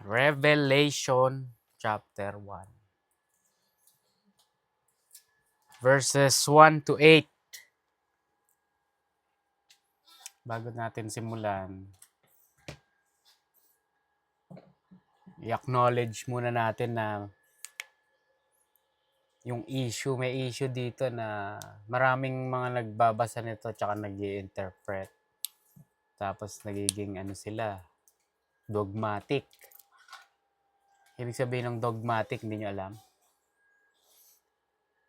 Revelation chapter 1. Verses 1 to 8. Bago natin simulan, i-acknowledge muna natin na may issue dito na maraming mga nagbabasa nito tsaka nag-i-interpret. Tapos nagiging sila, dogmatic. Ibig sabihin ng dogmatic, hindi nyo alam?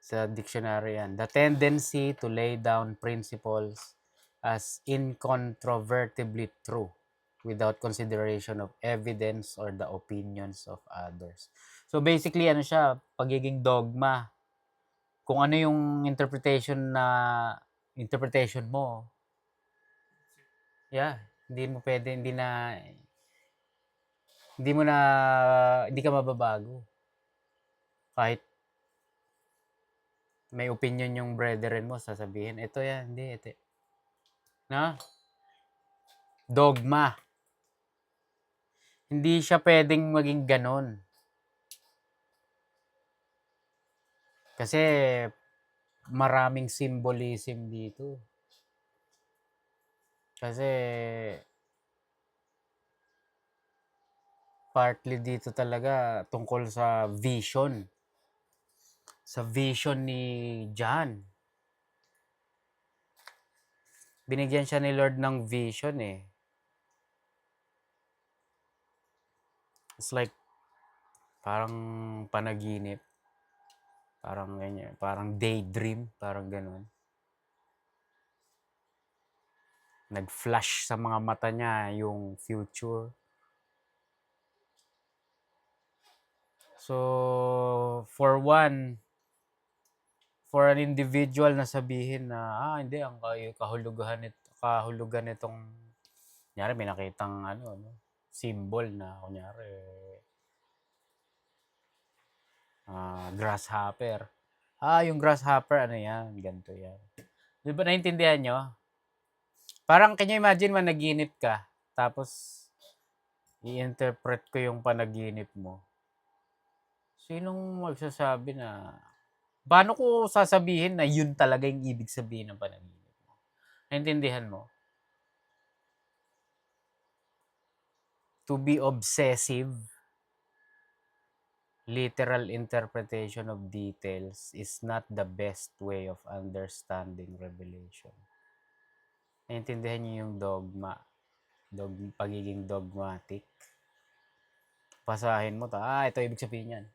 Sa dictionary yan. The tendency to lay down principles as incontrovertibly true without consideration of evidence or the opinions of others. So basically, siya, pagiging dogma. Kung ano yung interpretation mo, hindi mo pwede, hindi ka mababago. Kahit may opinion yung brethren mo, sasabihin, ito yan, hindi, ito. Na? Dogma. Hindi siya pwedeng maging ganon. Kasi maraming symbolism dito. Kasi partly dito talaga tungkol sa vision. Sa vision ni John. Binigyan siya ni Lord ng vision eh. It's like parang panaginip. Parang ganyan, parang daydream, parang gano'n. Nag-flash sa mga mata niya yung future. So, for an individual na sabihin na, hindi, ang kahulugan nitong, kunyari, may nakitang symbol na, kunyari, grasshopper. Yung grasshopper, yan, ganito yan. Di ba naintindihan nyo? Parang, can you imagine, managinip ka, tapos, i-interpret ko yung panaginip mo. Sinong magsasabi na, paano ko sasabihin na yun talaga yung ibig sabihin ng panaginip mo? Naintindihan mo? To be obsessive, literal interpretation of details is not the best way of understanding revelation. Naintindihan niyo yung dogma, pagiging dogmatic? Pasahin mo, ito ibig sabihin yan.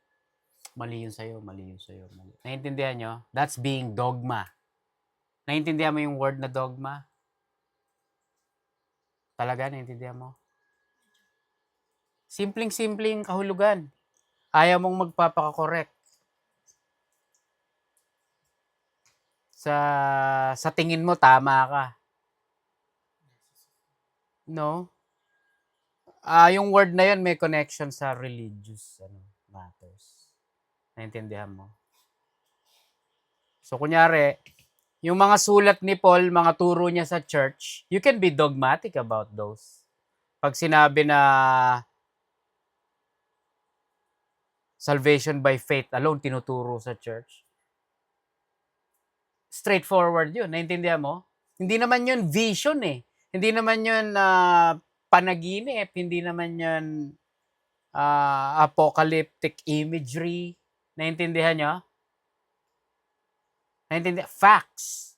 Mali yun sa'yo. Naintindihan nyo? That's being dogma. Naintindihan mo yung word na dogma? Talaga, naintindihan mo? Simpleng-simpleng kahulugan. Ayaw mong magpapaka-correct. Sa tingin mo, tama ka. No? Yung word na yun may connection sa religious matters. Naintindihan mo? So, kunyari, yung mga sulat ni Paul, mga turo niya sa church, you can be dogmatic about those. Pag sinabi na salvation by faith alone, tinuturo sa church, straightforward yun. Naintindihan mo? Hindi naman yun vision eh. Hindi naman yun panaginip. Hindi naman yun apocalyptic imagery. Naintindihan nyo? Facts.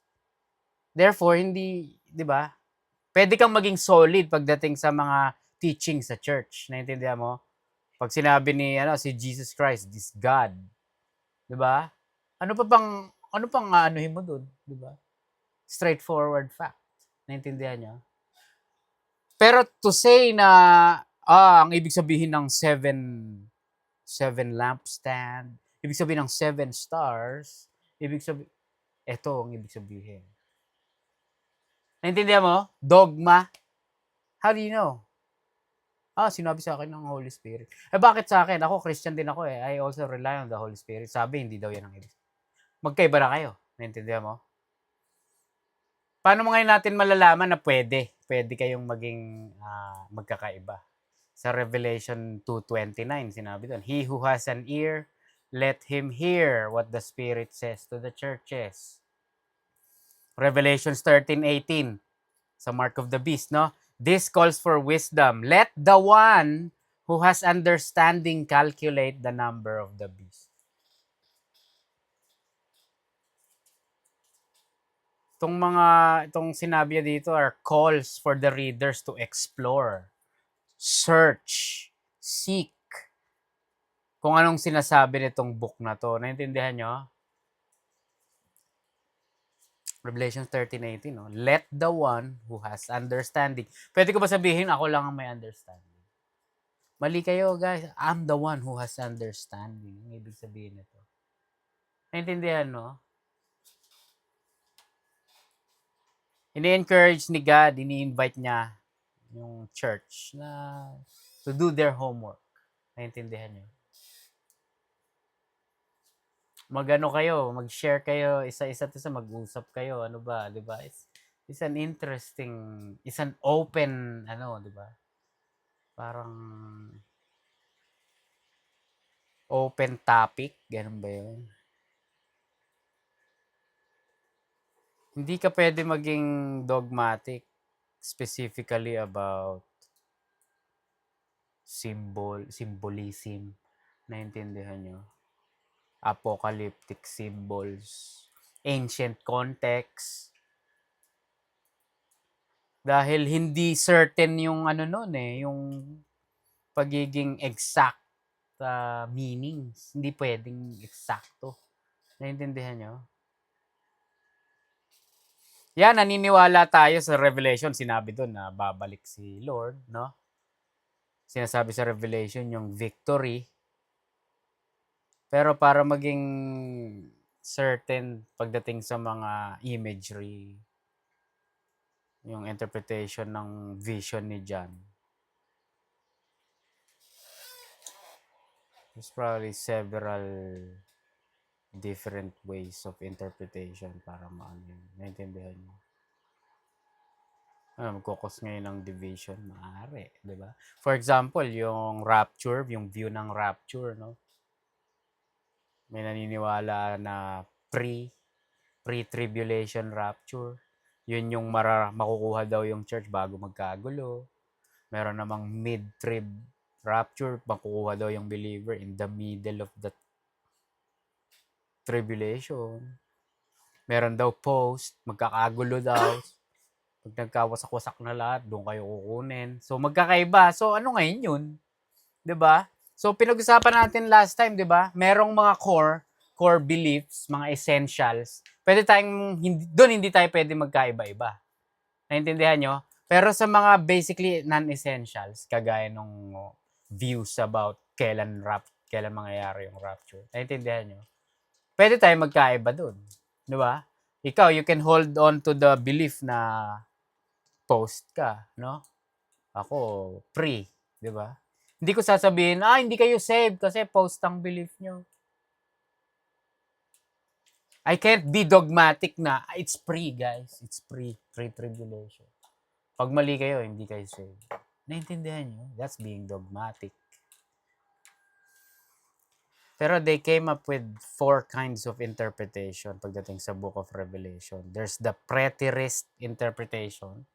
Therefore, hindi, di ba? Pwede kang maging solid pagdating sa mga teaching sa church. Naintindihan mo? Pag sinabi ni si Jesus Christ, this God. Di ba? Ano pang aanuhin mo dun? Di ba? Straightforward fact. Naintindihan nyo? Pero to say na ang ibig sabihin ng seven lampstand, ibig sabihin ng 7 stars, ibig sabihin, ito ang ibig sabihin. Naintindihan mo? Dogma. How do you know? Sinabi sa akin ng Holy Spirit. Bakit sa akin? Ako, Christian din ako eh. I also rely on the Holy Spirit. Sabi, hindi daw yan ang ibig. Magkaiba na kayo. Naintindihan mo? Paano mo ngayon natin malalaman na pwede kayong maging magkakaiba? Sa Revelation 2:29, sinabi doon, He who has an ear, let him hear what the Spirit says to the churches. Revelation 13:18, sa Mark of the Beast, no? This calls for wisdom. Let the one who has understanding calculate the number of the beast. Itong sinabi dito are calls for the readers to explore, search, seek kung anong sinasabi nitong book na to. Naintindihan nyo? Revelation 13:18, no? Let the one who has understanding. Pwede ko ba sabihin, ako lang ang may understanding? Mali kayo, guys. I'm the one who has understanding. Ang ibig sabihin nito. Naintindihan, no? Ini-encourage ni God, ini-invite niya yung church na to do their homework. Naintindihan niyo? Mag-ano kayo, mag-share kayo, isa-isa't isa, mag-usap kayo, ano ba, di ba? It's an interesting, it's an open, ano, di ba? Parang open topic, ganun ba yun? Hindi ka pwede maging dogmatic specifically about symbolism. Naintindihan nyo? Apocalyptic symbols, ancient context. Dahil hindi certain yung ano nun yung pagiging exact meanings. Hindi pwedeng eksakto. Naintindihan nyo? Yan, naniniwala tayo sa Revelation. Sinabi doon na babalik si Lord, no? Sinasabi sa Revelation yung victory. Pero para maging certain pagdating sa mga imagery, yung interpretation ng vision ni John, there's probably several different ways of interpretation para maano. Naintindihan mo? Magkukos ngayon ng division, maaari, di ba? For example, yung rapture, yung view ng rapture, no? May naniniwala na pre-tribulation rapture. Yun yung makukuha daw yung church bago magkagulo. Meron namang mid-trib rapture, makukuha daw yung believer in the middle of the tribulation. Meron daw post, magkakagulo daw. Pag nagkawasak-wasak na lahat, doon kayo kukunin. So, magkakaiba. So, ano ngayon yun? 'Di ba? So, pinag-usapan natin last time, 'di ba? Merong mga core beliefs, mga essentials. Pwede tayong, doon hindi tayo pwede magkaiba-iba. Naintindihan nyo? Pero sa mga basically non-essentials, kagaya nung views about kailan mangyayari yung rapture. Naintindihan nyo? Pwede tayo magkaiba doon. 'Di ba? Ikaw, you can hold on to the belief na post ka, no? Ako, pre, 'di ba? Hindi ko sasabihin, hindi kayo saved kasi post ang belief nyo. I can't be dogmatic na, it's pre, guys. It's pre-tribulation. Pag mali kayo, hindi kayo saved. Naintindihan nyo? That's being dogmatic. Pero they came up with 4 kinds of interpretation pagdating sa Book of Revelation. There's the preterist interpretation.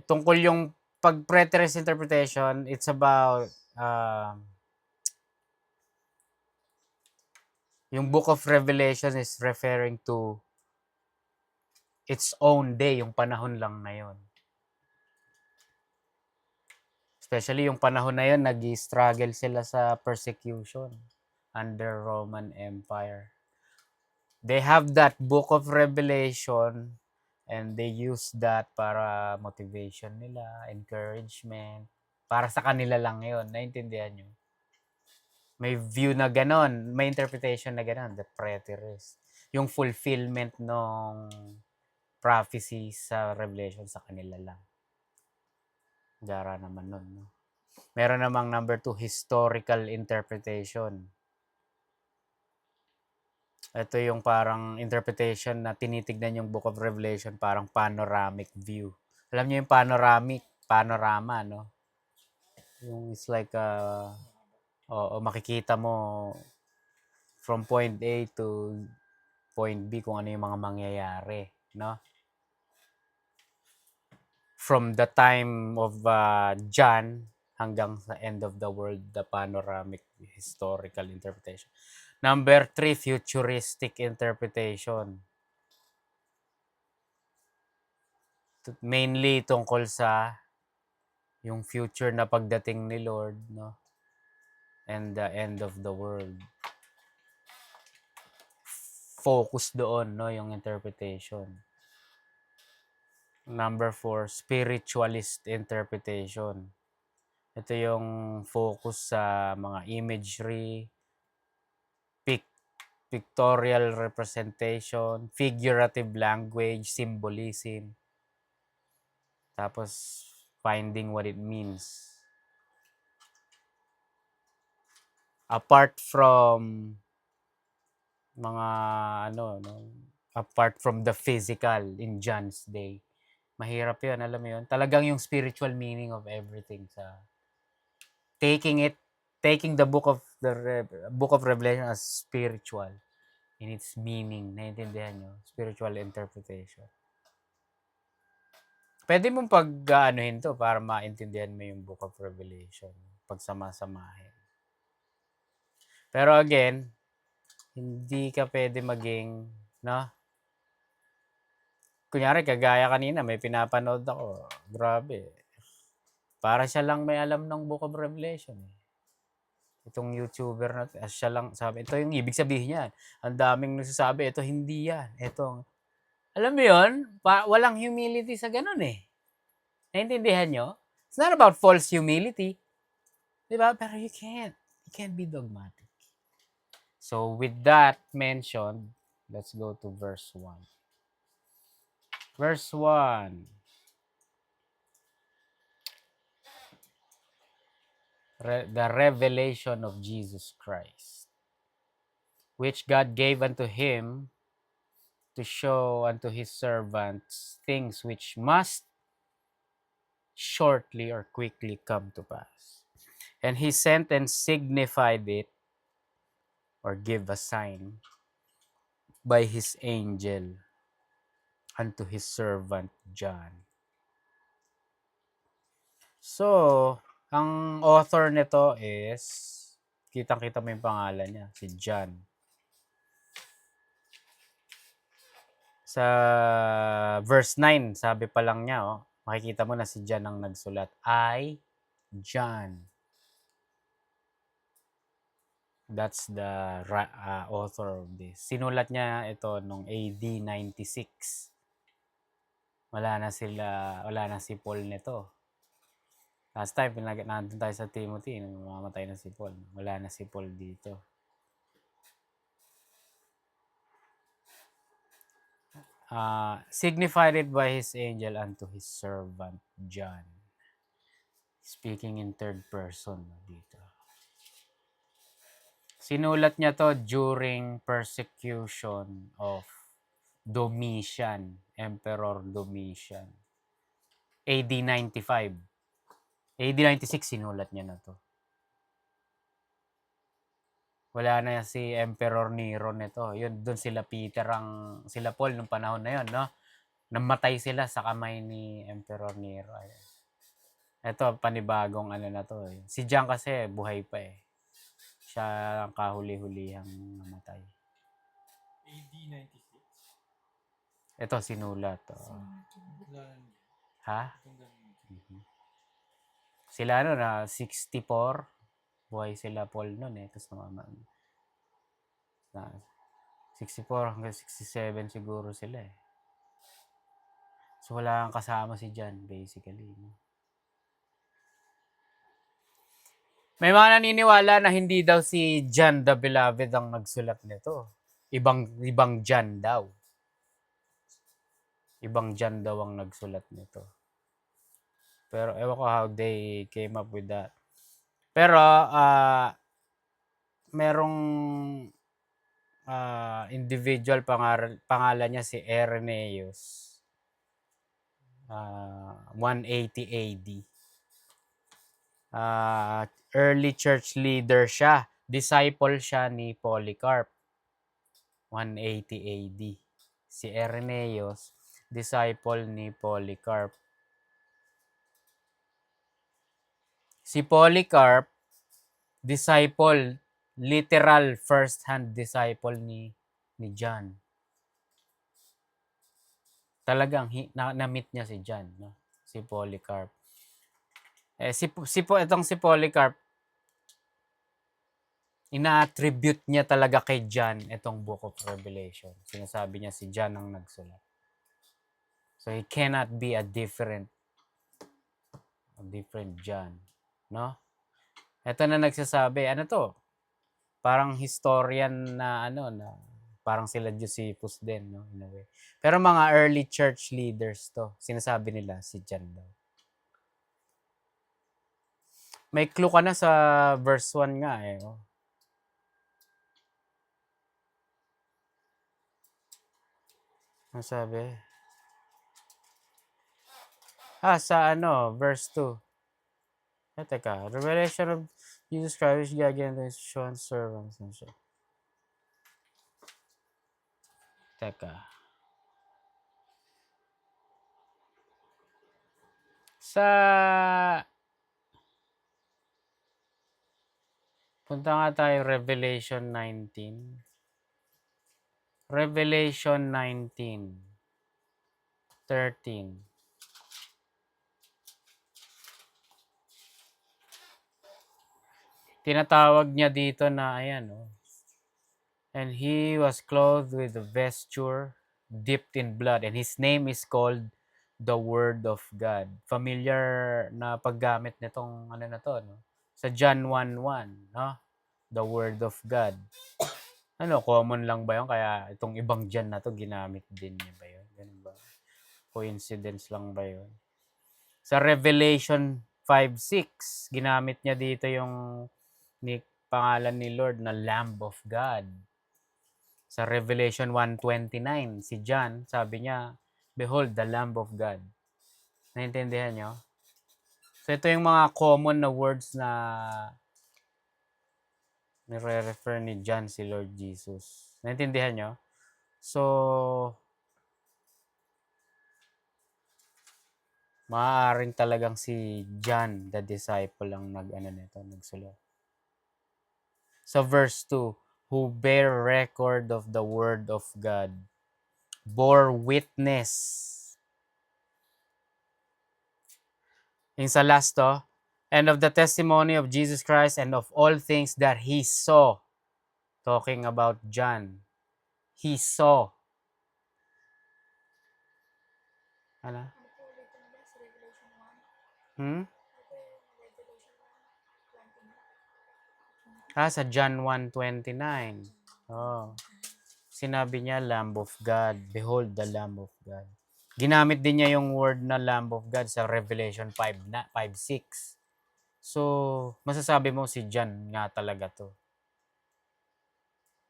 Tungkol yung pag preterist interpretation, it's about yung Book of Revelation is referring to its own day, yung panahon lang na yun. Especially yung panahon na yun, nag-struggle sila sa persecution under Roman Empire. They have that Book of Revelation and they use that para motivation nila, encouragement. Para sa kanila lang yun. Naintindihan nyo? May view na ganon. May interpretation na ganon. The preterist. Yung fulfillment ng prophecy sa Revelation sa kanila lang. Gara naman nun. No? Meron namang number 2, historical interpretation. Ito yung parang interpretation na tinitignan yung Book of Revelation parang panoramic view. Alam niyo yung panorama, no? Yung it's like, makikita mo from point A to point B kung ano yung mga mangyayari, no? From the time of John hanggang sa end of the world, the panoramic historical interpretation. Number 3, futuristic interpretation. Mainly tungkol sa yung future na pagdating ni Lord, no? And the end of the world. Focus doon, no, yung interpretation. Number 4, spiritualist interpretation. Ito yung focus sa mga imagery, pictorial representation, figurative language, symbolism. Tapos, finding what it means. Apart from mga apart from the physical in John's day. Mahirap 'yun, alam mo 'yun? Talagang yung spiritual meaning of everything sa taking the book of Revelation as spiritual in its meaning. Naiintindihan nyo? Spiritual interpretation. Pwede mong pag-aanuhin to para maintindihan mo yung book of Revelation. Pagsama-samahin. Pero again, hindi ka pwede maging, no? Kunyari, kagaya kanina, may pinapanood ako. Grabe. Para siya lang may alam ng book of Revelation. Itong YouTuber na siya lang sabi, ito yung ibig sabihin niyan. Ang daming nagsasabi, ito hindi yan. Ito, alam mo yun, walang humility sa ganun eh. Naintindihan nyo? It's not about false humility. Diba? Pero you can't be dogmatic. So with that mentioned, let's go to verse 1. Verse 1. The revelation of Jesus Christ, which God gave unto him to show unto his servants things which must shortly or quickly come to pass. And he sent and signified it, or give a sign, by his angel unto his servant John. So, ang author nito is, kitang-kita mo yung pangalan niya, si John. Sa verse 9, sabi pa lang niya, makikita mo na si John ang nagsulat. I, John. That's the author of this. Sinulat niya ito nung AD 96. Wala na si Paul nito. Last time, nandun tayo sa Timothy, namamatay na si Paul. Wala na si Paul dito. Signified it by his angel unto his servant John. Speaking in third person dito. Sinulat niya to during persecution of Domitian, Emperor Domitian. AD 95. AD 96 sinulat niya na to. Wala na si Emperor Nero nito. Yun, doon sila sila Paul nung panahon na yun, no? Namatay sila sa kamay ni Emperor Nero. Ito, panibagong na to. Si John kasi, buhay pa eh. Siya ang kahuli-hulihang namatay. AD 96? Ito, sinulat. Ha? Sila na 64. Buhay sila Paul nun eh. Tapos na 64 hanggang 67 siguro sila eh. So wala kang kasama si John basically. No? May mga naniniwala na hindi daw si John the Beloved ang nagsulat nito. Ibang John daw. Ibang John daw ang nagsulat nito. Pero ewan ko how they came up with that. Pero merong individual pangalan niya si Irenaeus. 180 AD. Early church leader siya. Disciple siya ni Polycarp, 180 AD. Si Irenaeus, disciple ni Polycarp. Si Polycarp, disciple, literal first-hand disciple ni John. Talagang na-meet niya si John, no? Si Polycarp. Itong si Polycarp, ina-attribute niya talaga kay John itong Book of Revelation. Sinasabi niya si John ang nagsulat. So he cannot be a different John, no? Ito na nagsasabi, ano to? Parang historian na na parang sila Josephus din, no, in a way. Pero mga early church leaders to, sinasabi nila si John daw. May clue ka na sa verse 1 nga eh. Oh. Ano sabi? Sa verse 2. Teka, revelation of Jesus Christ, God again, the shown servants. Teka. Punta nga tayo Revelation 19. Revelation 19. 13. Tinatawag niya dito na, ayan, oh. And he was clothed with a vesture dipped in blood, and his name is called the Word of God. Familiar na paggamit nitong na to, no? Sa John 1:1, no? The Word of God. Common lang ba yun? Kaya itong ibang John na to, ginamit din niya ba yun? Ganun ba? Coincidence lang ba yun? Sa Revelation 5:6, ginamit niya dito yung pangalan ni Lord na Lamb of God. Sa Revelation 1:29, si John, sabi niya, Behold, the Lamb of God. Naintindihan niyo? So, ito yung mga common na words na nire-refer ni John si Lord Jesus. Naintindihan niyo? So, maaaring talagang si John, the disciple, ang nagsulat. So, verse 2, who bear record of the word of God, bore witness. Yung sa last to, and of the testimony of Jesus Christ and of all things that he saw. Talking about John. He saw. Ano? Sa John 1:29. Oh. Sinabi niya, Lamb of God. Behold the Lamb of God. Ginamit din niya yung word na Lamb of God sa Revelation 5:6. So, masasabi mo si John nga talaga to.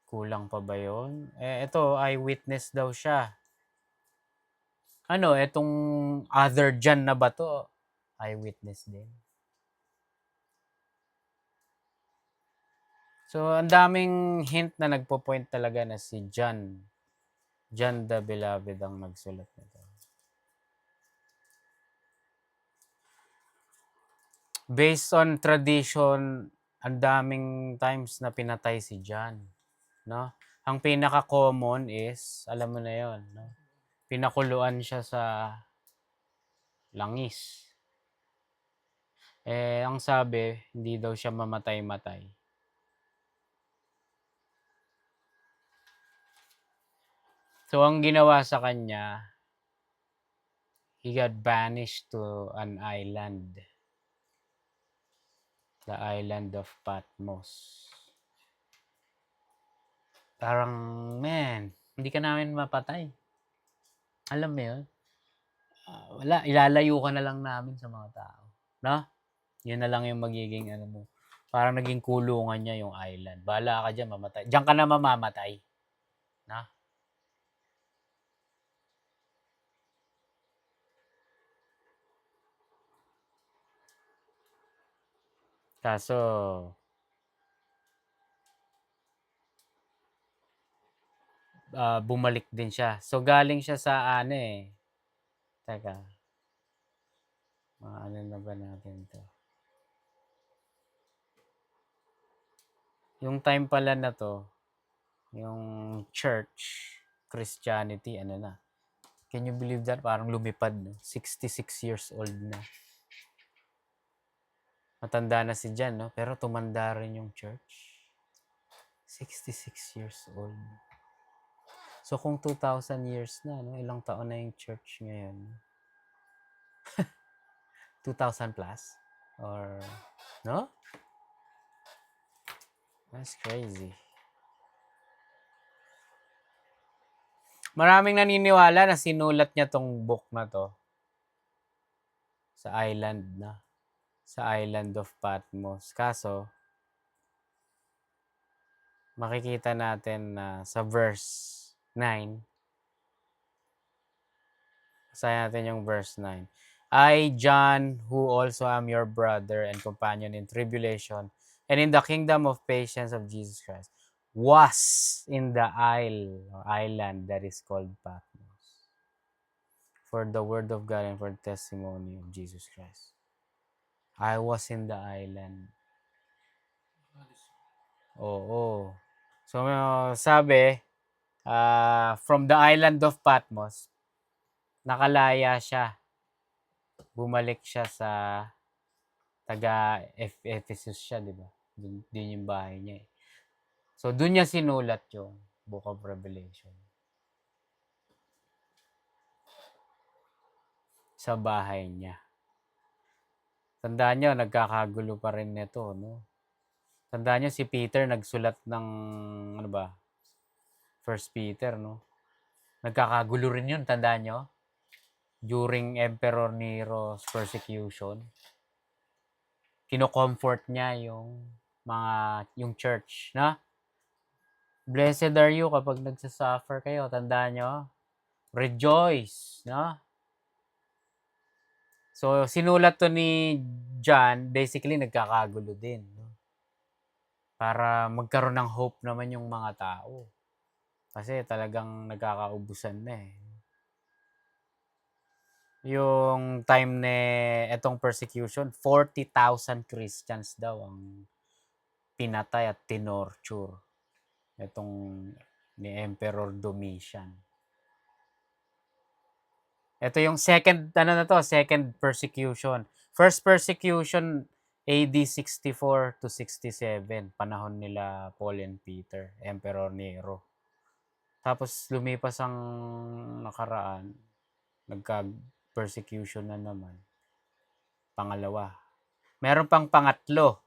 Kulang pa ba yun? Ito, eyewitness daw siya. Etong other John na ba to? Eyewitness din. So, ang daming hint na nagpo-point talaga na si John the Beloved ang nagsulat nito. Based on tradition, ang daming times na pinatay si John, no? Ang pinaka-common is, alam mo na 'yon, no? Pinakuluan siya sa langis. Ang sabi, hindi daw siya mamatay-matay. So, ang ginawa sa kanya, he got banished to an island. The island of Patmos. Parang, man, hindi ka namin mapatay. Alam mo yun? Wala, ilalayo ka na lang namin sa mga tao. No? Yun na lang yung magiging mo. Parang naging kulungan niya yung island. Bahala ka dyan, mamatay. Diyan ka na mamamatay. No? Kaso, bumalik din siya. So, galing siya sa ano eh. Teka, ano na ba natin to? Yung time pala na to, yung church, Christianity, ano na. Can you believe that? Parang lumipad, no? 66 years old na. Matanda na si Jan, no? Pero tumanda rin yung church. 66 years old. So, kung 2,000 years na, no? Ilang taon na yung church ngayon? 2,000 plus? Or, no? That's crazy. Maraming naniniwala na sinulat niya tong book na to sa island na. Sa island of Patmos. Kaso, makikita natin na sa verse 9, basahin natin yung verse 9. I, John, who also am your brother and companion in tribulation and in the kingdom of patience of Jesus Christ, was in the island that is called Patmos for the word of God and for the testimony of Jesus Christ. I was in the island. Oo. So, sabi, from the island of Patmos, nakalaya siya. Bumalik siya sa Ephesus siya, di ba? Din yung bahay niya eh. So, doon niya sinulat yung Book of Revelation. Sa bahay niya. Tandaan niyo, nagkakagulo pa rin nito, no? Tandaan niyo, si Peter nagsulat ng, ano ba? First Peter, no? Nagkakagulo rin yun, tandaan niyo? During Emperor Nero's persecution. Kino-comfort niya yung church, na? Blessed are you kapag nagsasuffer kayo. Tandaan nyo? Rejoice, no? So, sinulat to ni John, basically nagkakagulo din, no? Para magkaroon ng hope naman yung mga tao. Kasi talagang nagkakaubusan na eh. Yung time na etong persecution, 40,000 Christians daw ang pinatay at tinorture. Itong ni Emperor Domitian. Ito yung second persecution. First persecution, AD 64 to 67, panahon nila Paul and Peter, Emperor Nero. Tapos lumipas ang nakaraan, nagka-persecution na naman. Pangalawa. Meron pang pangatlo.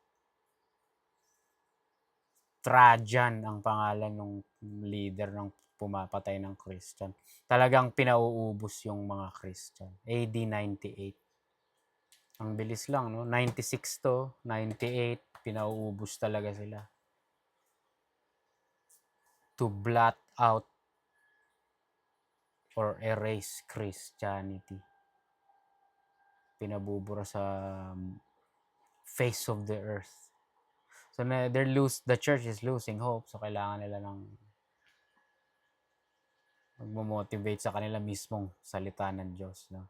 Trajan ang pangalan ng leader ng pumapatay ng Christian. Talagang pinauubos yung mga Christian. AD 98. Ang bilis lang, no? 96 to, 98, pinauubos talaga sila. To blot out or erase Christianity. Pinabubura sa face of the earth. So, the church is losing hope. So, kailangan nila ng magmo-motivate sa kanila mismong salita ng Diyos, no?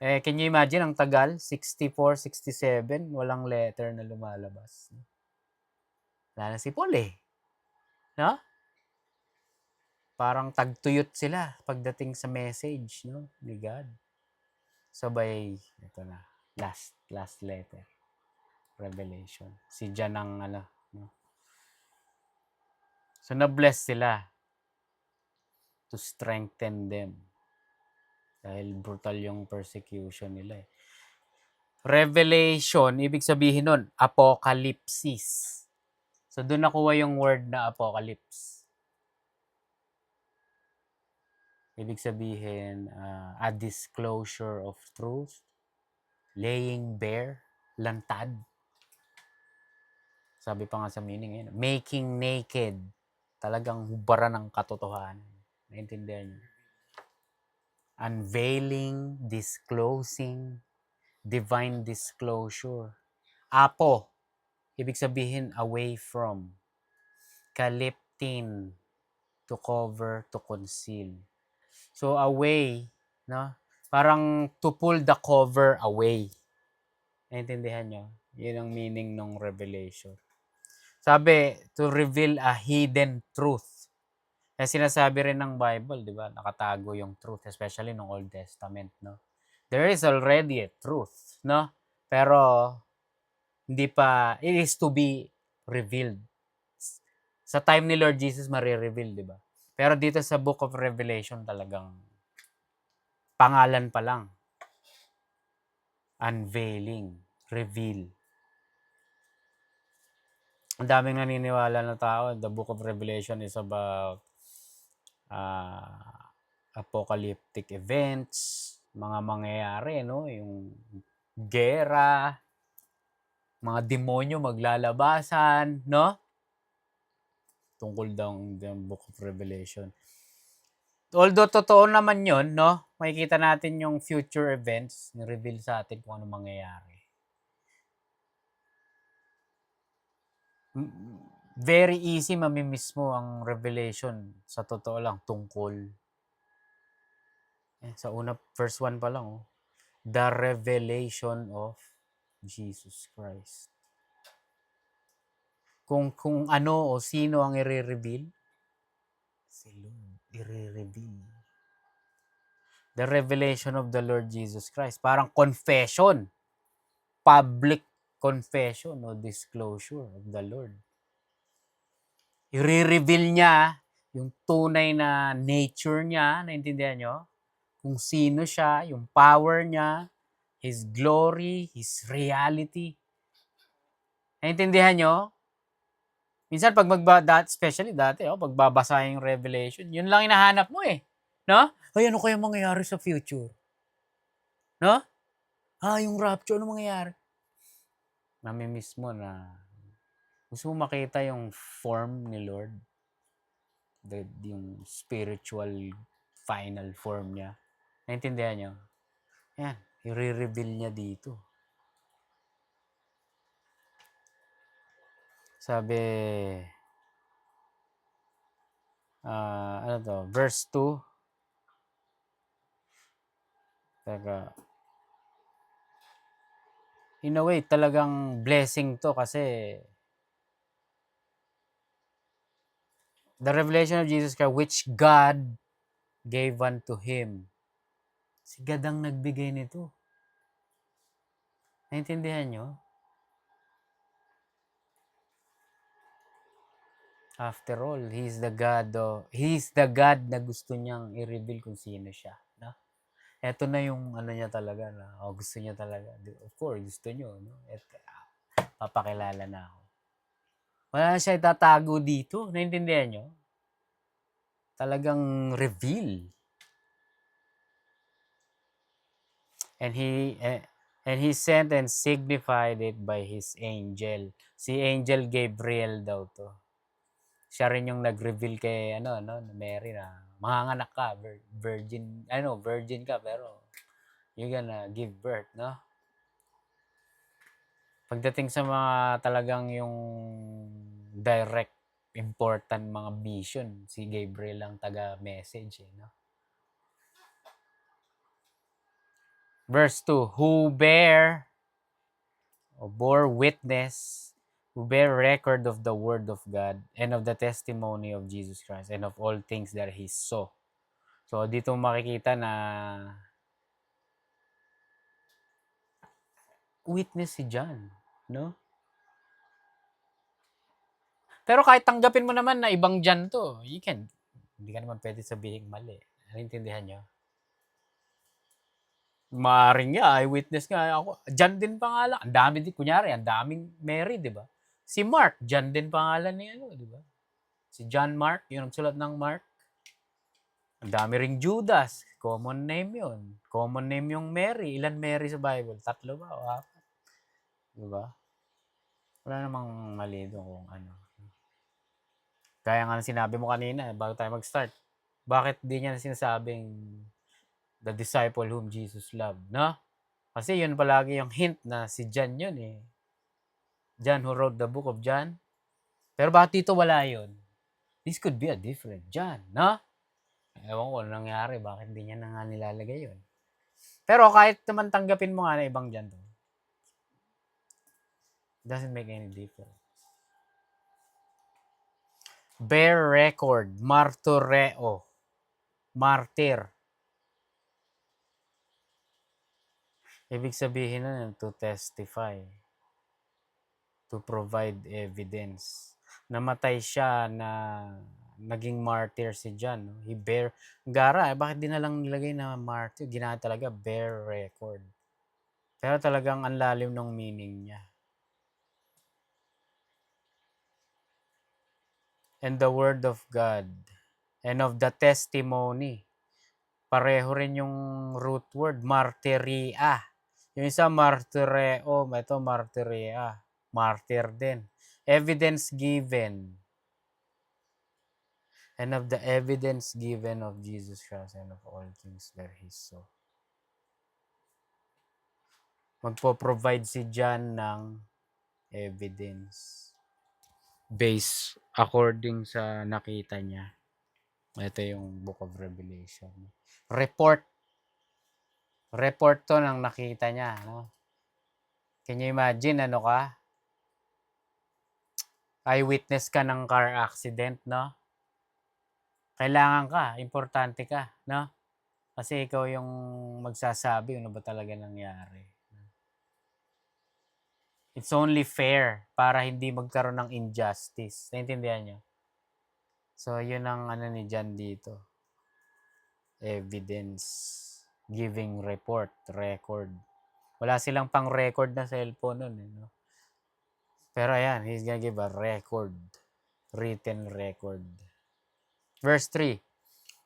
Can you imagine, ang tagal, 64, 67, walang letter na lumalabas. Wala na si Paul eh. No? Parang tagtuyot sila pagdating sa message, no? Ni God. Sabay, ito na, last letter. Revelation. Si John ang no? So, na-bless sila to strengthen them. Dahil brutal yung persecution nila eh. Revelation, ibig sabihin nun, apocalypsis. So, doon nakuha yung word na apocalypse. Ibig sabihin, a disclosure of truth, laying bare, lantad. Sabi pa nga sa meaning, making naked, talagang hubara ng katotohanan. Naintindihan niyo? Unveiling, disclosing, divine disclosure, Apo, ibig sabihin away from. Kaliptin, to cover, to conceal. So away, no? Parang to pull the cover away. Naintindihan nyo? Yun ang meaning ng revelation. Sabi, to reveal a hidden truth. Kaya sinasabi rin ng Bible, di ba? Nakatago yung truth, especially ng Old Testament, no? There is already a truth, no? Pero, hindi pa, it is to be revealed. Sa time ni Lord Jesus, marireveal, di ba? Pero dito sa Book of Revelation, talagang pangalan pa lang. Unveiling, reveal. Ang daming naniniwala na tao, the Book of Revelation is about apocalyptic events, mga mangyayari, no? Yung gera, mga demonyo maglalabasan, no? Tungkol daw ang Book of Revelation. Although totoo naman yun, no? Makikita natin yung future events, ni-reveal sa atin kung ano mangyayari. Very easy mamimiss mo ang revelation sa totoo lang tungkol. Sa una, verse 1 pa lang, oh. The revelation of Jesus Christ. Kung ano o sino ang i-reveal, si Lord i-reveal. The revelation of the Lord Jesus Christ. Parang confession. Public confession o disclosure of the Lord. I-reveal niya yung tunay na nature niya, naintindihan nyo? Kung sino siya, yung power niya, His glory, His reality. Naintindihan nyo? Minsan pag especially dati, pagbabasa yung Revelation, yun lang hinahanap mo eh. No? Ay, ano kaya mangyayari sa future? No? Yung rapture, ano mangyayari? Namimiss mo na gusto mo makita yung form ni Lord. Yung spiritual final form niya. Naintindihan nyo? Yan, i-reveal niya dito. Sabi, ano to, verse 2. Teka. In a way, talagang blessing to kasi the revelation of Jesus Christ, which God gave unto Him. Si God ang nagbigay nito. Naintindihan nyo? After all, He's the God na gusto niyang i-reveal kung sino siya. No? Ito na yung ano niya talaga na gusto niya talaga. Of course, gusto niyo. No? Papakilala na ako. Wala na siya itatago dito. Naintindihan nyo? Talagang reveal. And he sent and signified it by his angel. Si Angel Gabriel daw to. Siya rin yung nag-reveal kay Mary na manganganak ka, virgin ka pero you're gonna give birth, no? Pagdating sa mga talagang yung direct important mga mission, si Gabriel lang taga-message, no? Verse 2, who bore witness, who bear record of the word of God and of the testimony of Jesus Christ and of all things that He saw. So, dito makikita na witness si John, no? Pero kahit tanggapin mo naman na ibang John to, hindi ka naman pwede sabihin mali. Naintindihan nyo? Maaring nga, eyewitness nga ako. John din pangalan. Ang dami din, kunyari, ang daming Mary, di ba? Si Mark, John din pangalan ni di ba? Si John Mark, yung nagsulat ng Mark. Ang dami ring Judas. Common name yun. Common name yung Mary. Ilan Mary sa Bible? 3 ba o 4? Di ba? Wala namang mali doon kung ano. Kaya nga sinabi mo kanina, bago tayo mag-start, bakit di niya sinasabing the disciple whom Jesus loved, no? Kasi yun palagi yung hint na si John yun eh. John who wrote the book of John. Pero bakit dito wala yun? This could be a different John, no? Ewan ko ano nangyari, bakit hindi niya na nga nilalagay yun. Pero kahit naman tanggapin mo nga na ibang John to, doesn't make any difference. Bear record, martyreo, martyr. Ibig sabihin nun, to testify, to provide evidence. Namatay siya na naging martyr si John. No? He bear, gara, bakit di na lang nilagay na martyr? Ginaya talaga, bear record. Pero talagang ang lalim ng meaning niya. And the word of God, and of the testimony. Pareho rin yung root word, martyria. Yung isa martyreo, ito martyria. Martyr din. Evidence given. And of the evidence given of Jesus Christ and of all things that He saw. Magpo-provide si John ng evidence. Based according sa nakita niya. Ito yung Book of Revelation. Report to ng nakita niya. No? Can you imagine, ano ka? Eyewitness ka ng car accident, no? Kailangan ka, importante ka, no? Kasi ikaw yung magsasabi ano ba talaga nangyari. It's only fair para hindi magkaroon ng injustice. Naintindihan nyo? So, yun ang ano ni John dito. Evidence. Giving report. Record. Wala silang pang-record na cellphone nun. No? Pero ayan, he's gonna give a record. Written record. Verse 3.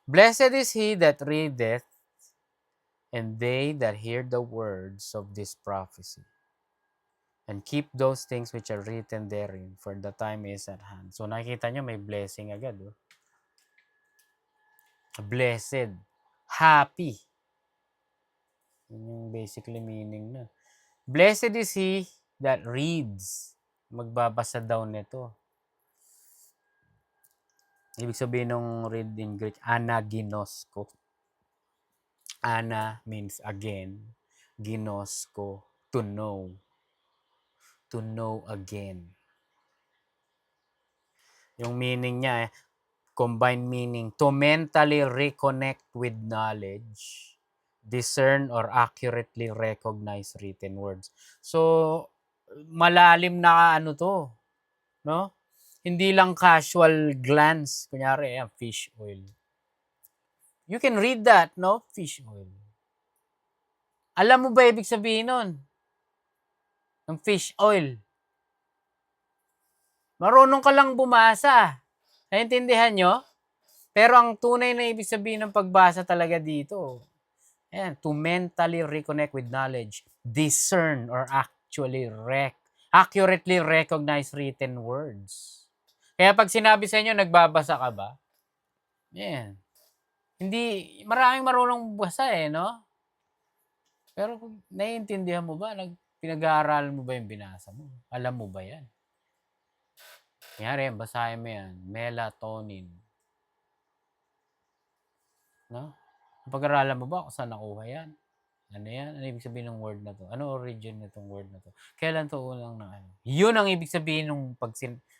Blessed is he that readeth, and they that hear the words of this prophecy, and keep those things which are written therein, for the time is at hand. So nakikita nyo, may blessing agad. Oh. Blessed. Happy. Yun yung basically meaning na. Blessed is he that reads. Magbabasa daw nito. Ibig sabihin ng read in Greek, anaginosko. Ana means again. Ginosko, to know. To know again. Yung meaning niya, combined meaning, to mentally reconnect with knowledge, discern or accurately recognize written words. So, malalim na ano to, no? Hindi lang casual glance, kunyari, fish oil. You can read that, no? Fish oil. Alam mo ba ibig sabihin nun? Ng fish oil. Marunong ka lang bumasa. Naintindihan nyo? Pero ang tunay na ibig sabihin ng pagbasa talaga dito, ayan, to mentally reconnect with knowledge, discern or accurately recognize written words. Kaya pag sinabi sa inyo, nagbabasa ka ba? Ayan. Hindi, maraming marunong basa no? Pero naiintindihan mo ba? Pinag-aaralan mo ba yung binasa mo? Alam mo ba yan? Kanyari, basahin mo yan. Melatonin. No? Pag-aralan mo ba kung saan nakuha yan? Ano yan? Ano ibig sabihin ng word na to? Ano origin nitong word na to? Kailan to unang na ano? Yun ang ibig sabihin ng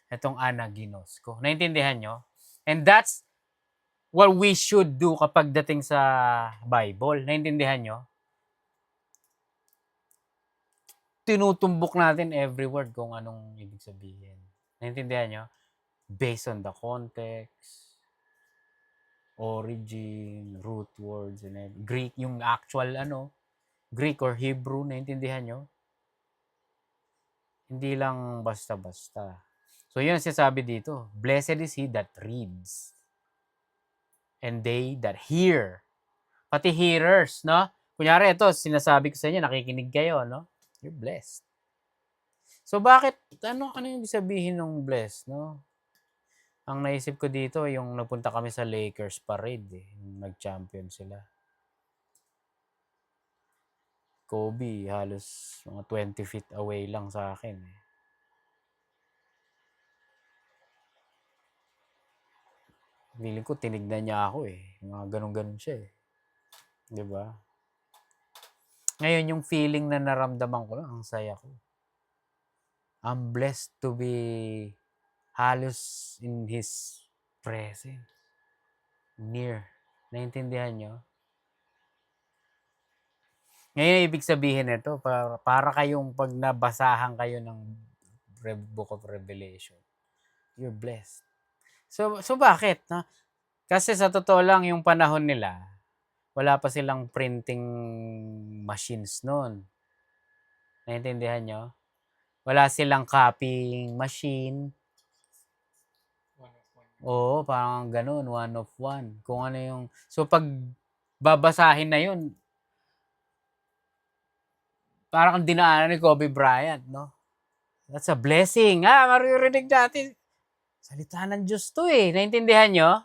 itong anaginos ko. Naintindihan nyo? And that's what we should do kapag dating sa Bible. Naintindihan nyo? Tinutumbok natin every word kung anong ibig sabihin. Naintindihan nyo? Based on the context, origin, root words, and Greek, yung actual Greek or Hebrew, naintindihan nyo? Hindi lang basta-basta. So, yun ang sinasabi dito. Blessed is he that reads, and they that hear. Pati hearers, no? Kunyari, ito, sinasabi ko sa inyo, nakikinig kayo, no? You're blessed. So, bakit, ano yung sabihin ng blessed, no? Ang naisip ko dito, yung nagpunta kami sa Lakers parade, nag-champion sila. Kobe, halos mga 20 feet away lang sa akin. Feeling ko tinignan niya ako eh. Mga ganun-ganun siya eh. 'Di ba? Ngayon yung feeling na naramdaman ko lang, ang saya ko. I'm blessed to be halos in His presence. Near. Naintindihan nyo? Ngayon, ibig sabihin nito, para kayong pag nabasahan kayo ng Book of Revelation, you're blessed. So bakit? No? Kasi sa totoo lang, yung panahon nila, wala pa silang printing machines noon. Naintindihan nyo? Wala silang copying machine. One of one. Oo, parang ganun, one of one. Kung ano yung... So, pag babasahin na yun, parang dinaanan ni Kobe Bryant, no? That's a blessing. Maririnig natin. Salita ng Diyos to eh. Naintindihan nyo?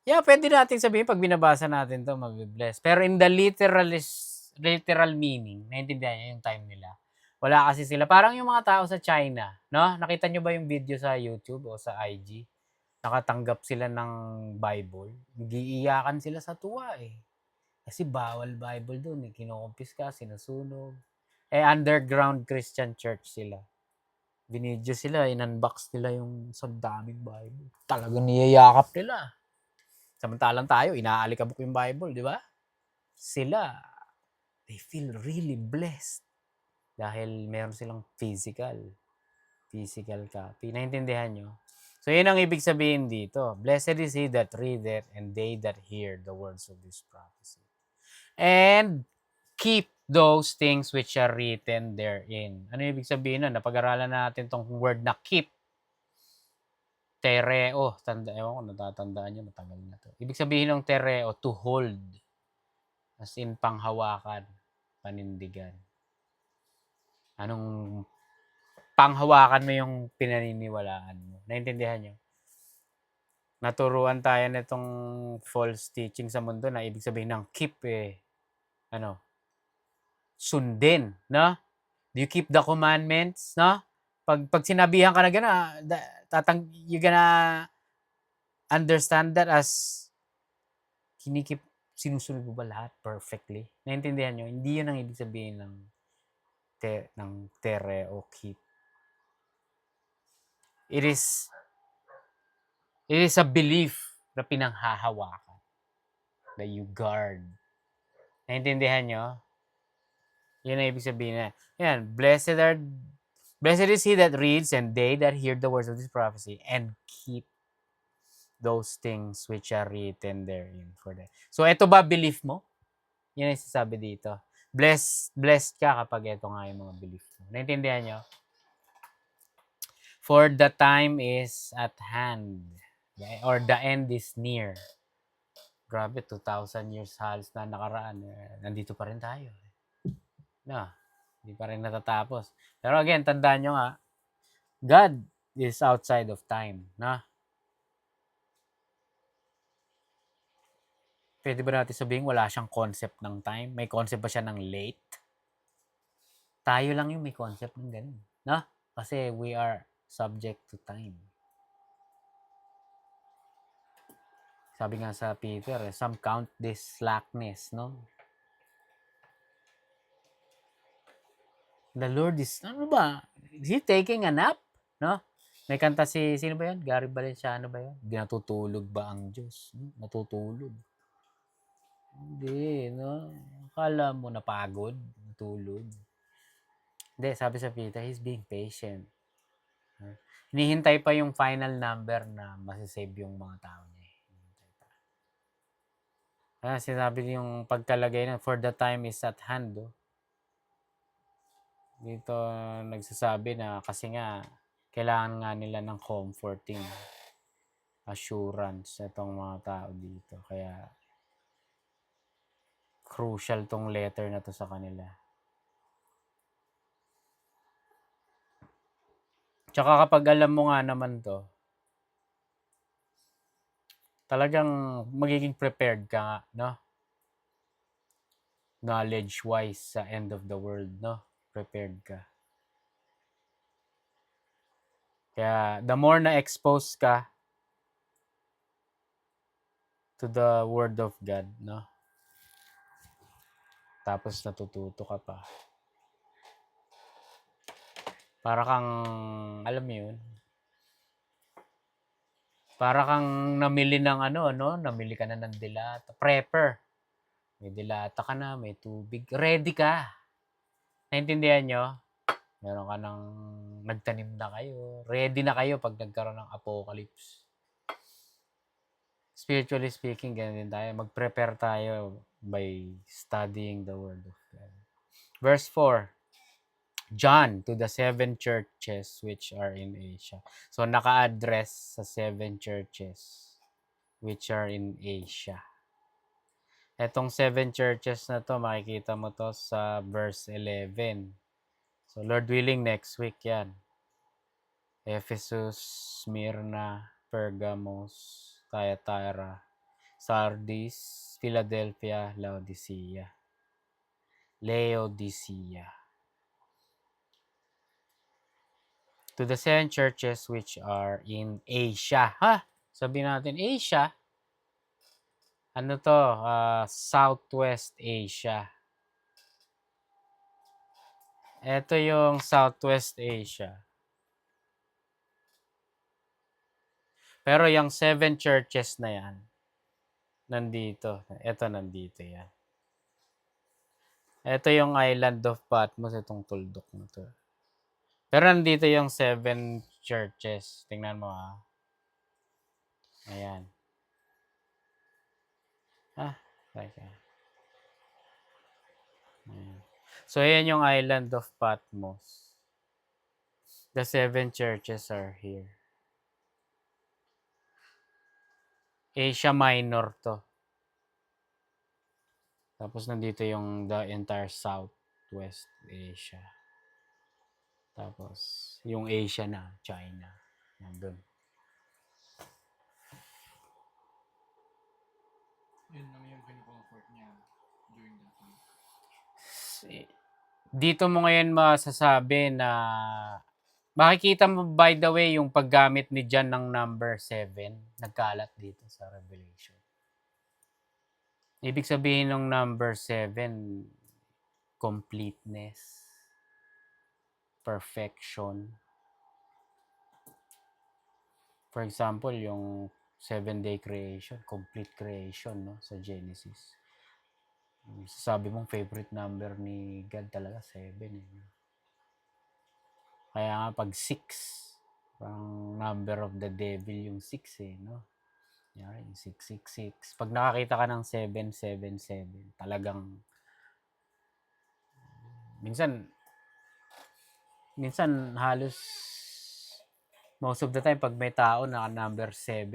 Yeah, pwede natin sabihin pag binabasa natin to, mag-bless. Pero in the literal meaning, naintindihan nyo yung time nila. Wala kasi sila. Parang yung mga tao sa China, no? Nakita nyo ba yung video sa YouTube o sa IG? Nakatanggap sila ng Bible. Nagiiyakan sila sa tuwa eh. Kasi bawal Bible doon eh. Kinukumpiska, sinusunog. Underground Christian church sila. Binidyo sila, in-unbox nila yung sa daming Bible. Talagang niyayakap nila. Samantalang tayo, inaalikabok yung Bible, di ba? Sila, they feel really blessed. Dahil meron silang physical copy. Naintindihan nyo? So, yun ang ibig sabihin dito. Blessed is he that readeth and they that hear the words of this prophecy. And keep those things which are written therein. Ano ibig sabihin nun? Napag-aralan natin tong word na keep. Tereo. Ewan ko, natatandaan nyo, matagal na to. Ibig sabihin ng tereo, to hold. As in, panghawakan, panindigan. Anong panghawakan mo yung pinaniniwalaan mo? Naintindihan nyo? Naturuan tayo nitong false teaching sa mundo na ibig sabihin ng keep sundin, no? Do you keep the commandments, no? Pag sinabihan ka na gano'n, you gonna understand that as sinusunod mo ba lahat perfectly? Naintindihan nyo? Hindi yun ang ibig sabihin ng tere o keep. It is a belief na pinanghahawakan. That you guard. Naintindihan nyo? Yun ang ibig sabihin na. Yan, blessed is he that reads and they that hear the words of this prophecy and keep those things which are written therein for them. So, ito ba belief mo? Yan ang sasabi dito. Blessed ka kapag ito nga yung mga belief mo. Naintindihan nyo? For the time is at hand. Or the end is near. Grabe, 2,000 years halos na nakaraan. Nandito pa rin tayo. No, hindi pa rin natatapos. Pero again, tandaan nyo nga, God is outside of time. No? Pwede ba natin sabihin wala siyang concept ng time? May concept ba siya ng late? Tayo lang yung may concept ng ganun. No? Kasi we are subject to time. Sabi nga sa Peter, some count this slackness, no? The Lord is, ano ba? Is he taking a nap? No? May kanta sino ba yan? Gary Valenciano ba yan? Natutulog ba ang Diyos? Natutulog. Hindi, no? Akala mo napagod, natulog. Hindi, sabi sa Peter, he's being patient. Hinihintay pa yung final number na masisave yung mga tao niya. Kaya sinabi yung pagkalagay na for the time is at hand. Dito nagsasabi na kasi nga kailangan nga nila ng comforting assurance itong mga tao dito. Kaya crucial tong letter na to sa kanila. Tsaka kapag alam mo nga naman to, talagang magiging prepared ka nga, no? Knowledge-wise sa end of the world, no? Prepared ka. Kaya the more na expose ka to the word of God, no? Tapos natututo ka pa. Para kang, alam mo yun, para kang namili ng namili ka na ng dilata. Prepper. May dilata ka na, may tubig. Ready ka. Naintindihan nyo? Meron ka ng nagtanim na kayo. Ready na kayo pag nagkaroon ng apocalypse. Spiritually speaking, ganun din tayo. Mag-prepare tayo by studying the Word of God. Verse 4. John, to the 7 churches which are in Asia. So, naka-address sa 7 churches which are in Asia. Etong 7 churches na to, makikita mo to sa verse 11. So, Lord willing, next week yan. Ephesus, Smyrna, Pergamos, Thyatira, Sardis, Philadelphia, Laodicea. To the 7 churches which are in Asia. Sabihin natin, Asia. Ano to? Southwest Asia. Ito yung Southwest Asia. Pero yung 7 churches na yan, nandito. Ito nandito yan. Ito yung island of Patmos, itong tuldok na to. Pero nandito yung 7 churches. Tingnan mo Ayan. Teka. Ayan. So, ayan yung island of Patmos. The 7 churches are here. Asia Minor to. Tapos nandito yung the entire Southwest Asia. Tapos yung Asia na, China. Nandun. Yun lang yung comfort niya during that time. Dito mo ngayon masasabi na makikita mo by the way yung paggamit ni John ng number 7 nagkalat dito sa Revelation. Ibig sabihin ng number 7 completeness, perfection. For example, yung 7-day creation, complete creation, no, sa Genesis. Sabi mong favorite number ni God talaga 7. Kaya nga pag 6, parang number of the devil yung 6 no? Yan, yung 666. Pag nakakita ka ng 777, talagang minsan halos most of the time pag may tao na number 7,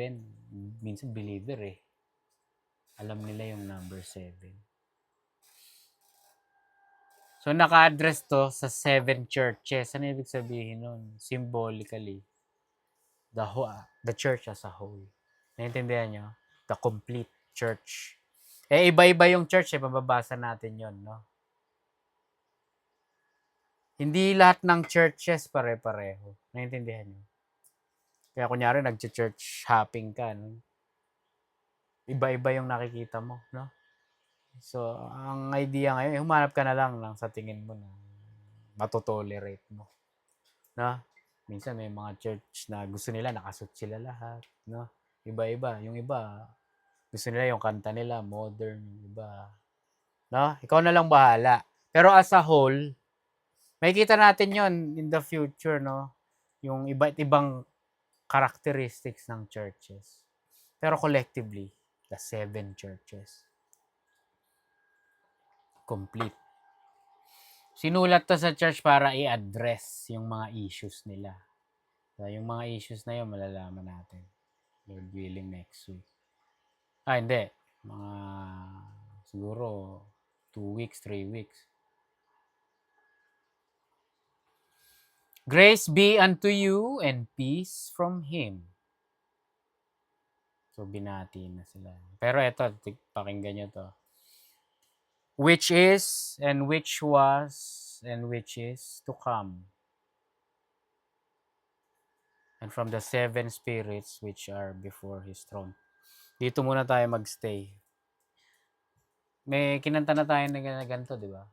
minsan believer alam nila yung number 7. So naka-address to sa 7 churches. Ano ibig sabihin nun? Symbolically, the church as a whole. Naintindihan nyo? The complete church. Iba-iba yung church mababasa natin yon, no? Hindi lahat ng churches pare-pareho. Naintindihan nyo? Kaya kunyari nag-church hopping ka, no? Iba-iba yung nakikita mo, no? So, ang idea ngayon, humanap ka na lang sa tingin mo na matotolerate mo. No? Minsan may mga church na gusto nila nakasuot sila lahat, no? Iba-iba. Yung iba, gusto nila yung kanta nila, modern, yung iba. No? Ikaw na lang bahala. Pero as a whole, makikita natin yon in the future, no? Yung iba't ibang characteristics ng churches. Pero collectively, the 7 churches. Complete. Sinulat to sa church para i-address yung mga issues nila. So, yung mga issues na yun, malalaman natin. Lord willing, next week. Hindi. Mga siguro 2 weeks, 3 weeks. Grace be unto you and peace from Him. So, binati na sila. Pero ito, pakinggan nyo to. Which is, and which was, and which is to come. and from the 7 spirits which are before his throne. Dito muna tayo magstay. May kinanta na tayo na ganito, di ba?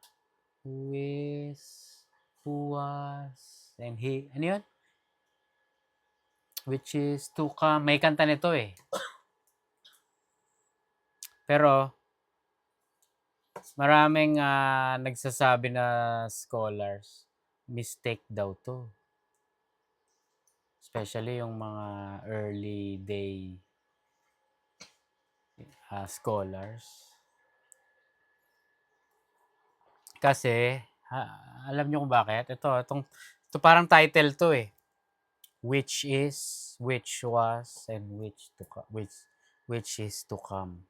Who is, who was, and he, ano yun? Which is to come. May kanta nito eh. Pero, maraming nagsasabi na scholars, mistake daw to. Especially yung mga early day scholars. Kasi, alam nyo kung bakit? Ito parang title to eh. Which is, which was, and which is to come.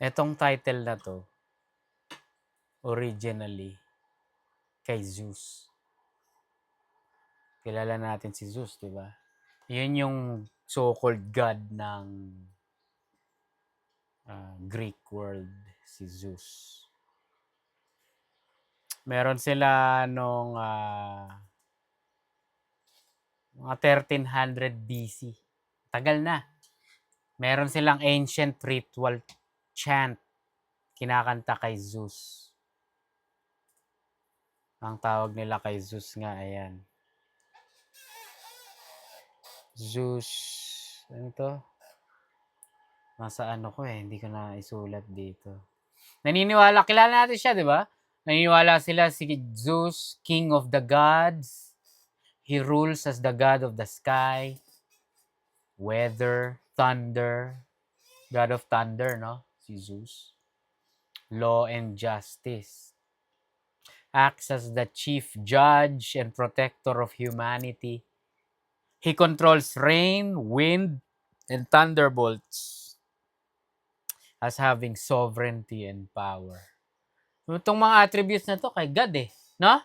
Etong title na to, originally, kay Zeus. Kilala natin si Zeus, di ba? Yun yung so-called god ng Greek world, si Zeus. Meron sila nung mga 1300 BC. Tagal na. Meron silang ancient ritual chant kinakanta kay Zeus. Ang tawag nila kay Zeus nga, ayan. Zeus, ano to? Nasa ano ko hindi ko na isulat dito. Naniniwala, kilala natin siya, di ba? Naniniwala sila si Zeus, king of the gods. He rules as the god of the sky, weather, thunder, god of thunder, no? Si Zeus. Law and justice. Acts as the chief judge and protector of humanity. He controls rain, wind, and thunderbolts as having sovereignty and power. Itong mga attributes na to kay God eh. No?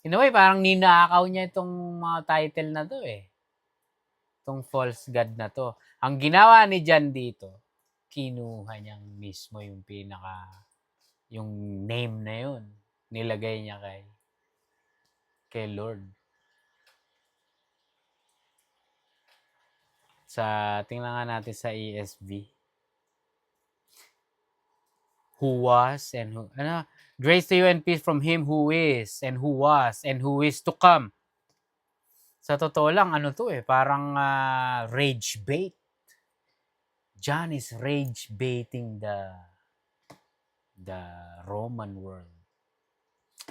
In a way, parang ninakaw niya itong mga title na to eh. Itong false God na to. Ang ginawa ni John dito, kinuha niyang mismo yung yung name na yun. Nilagay niya kay Lord. Tingnan nga natin sa ESV. Who was and who, grace to you and peace from him who is and who was and who is to come. Sa totoo lang, parang rage bait. John is rage baiting the Roman world.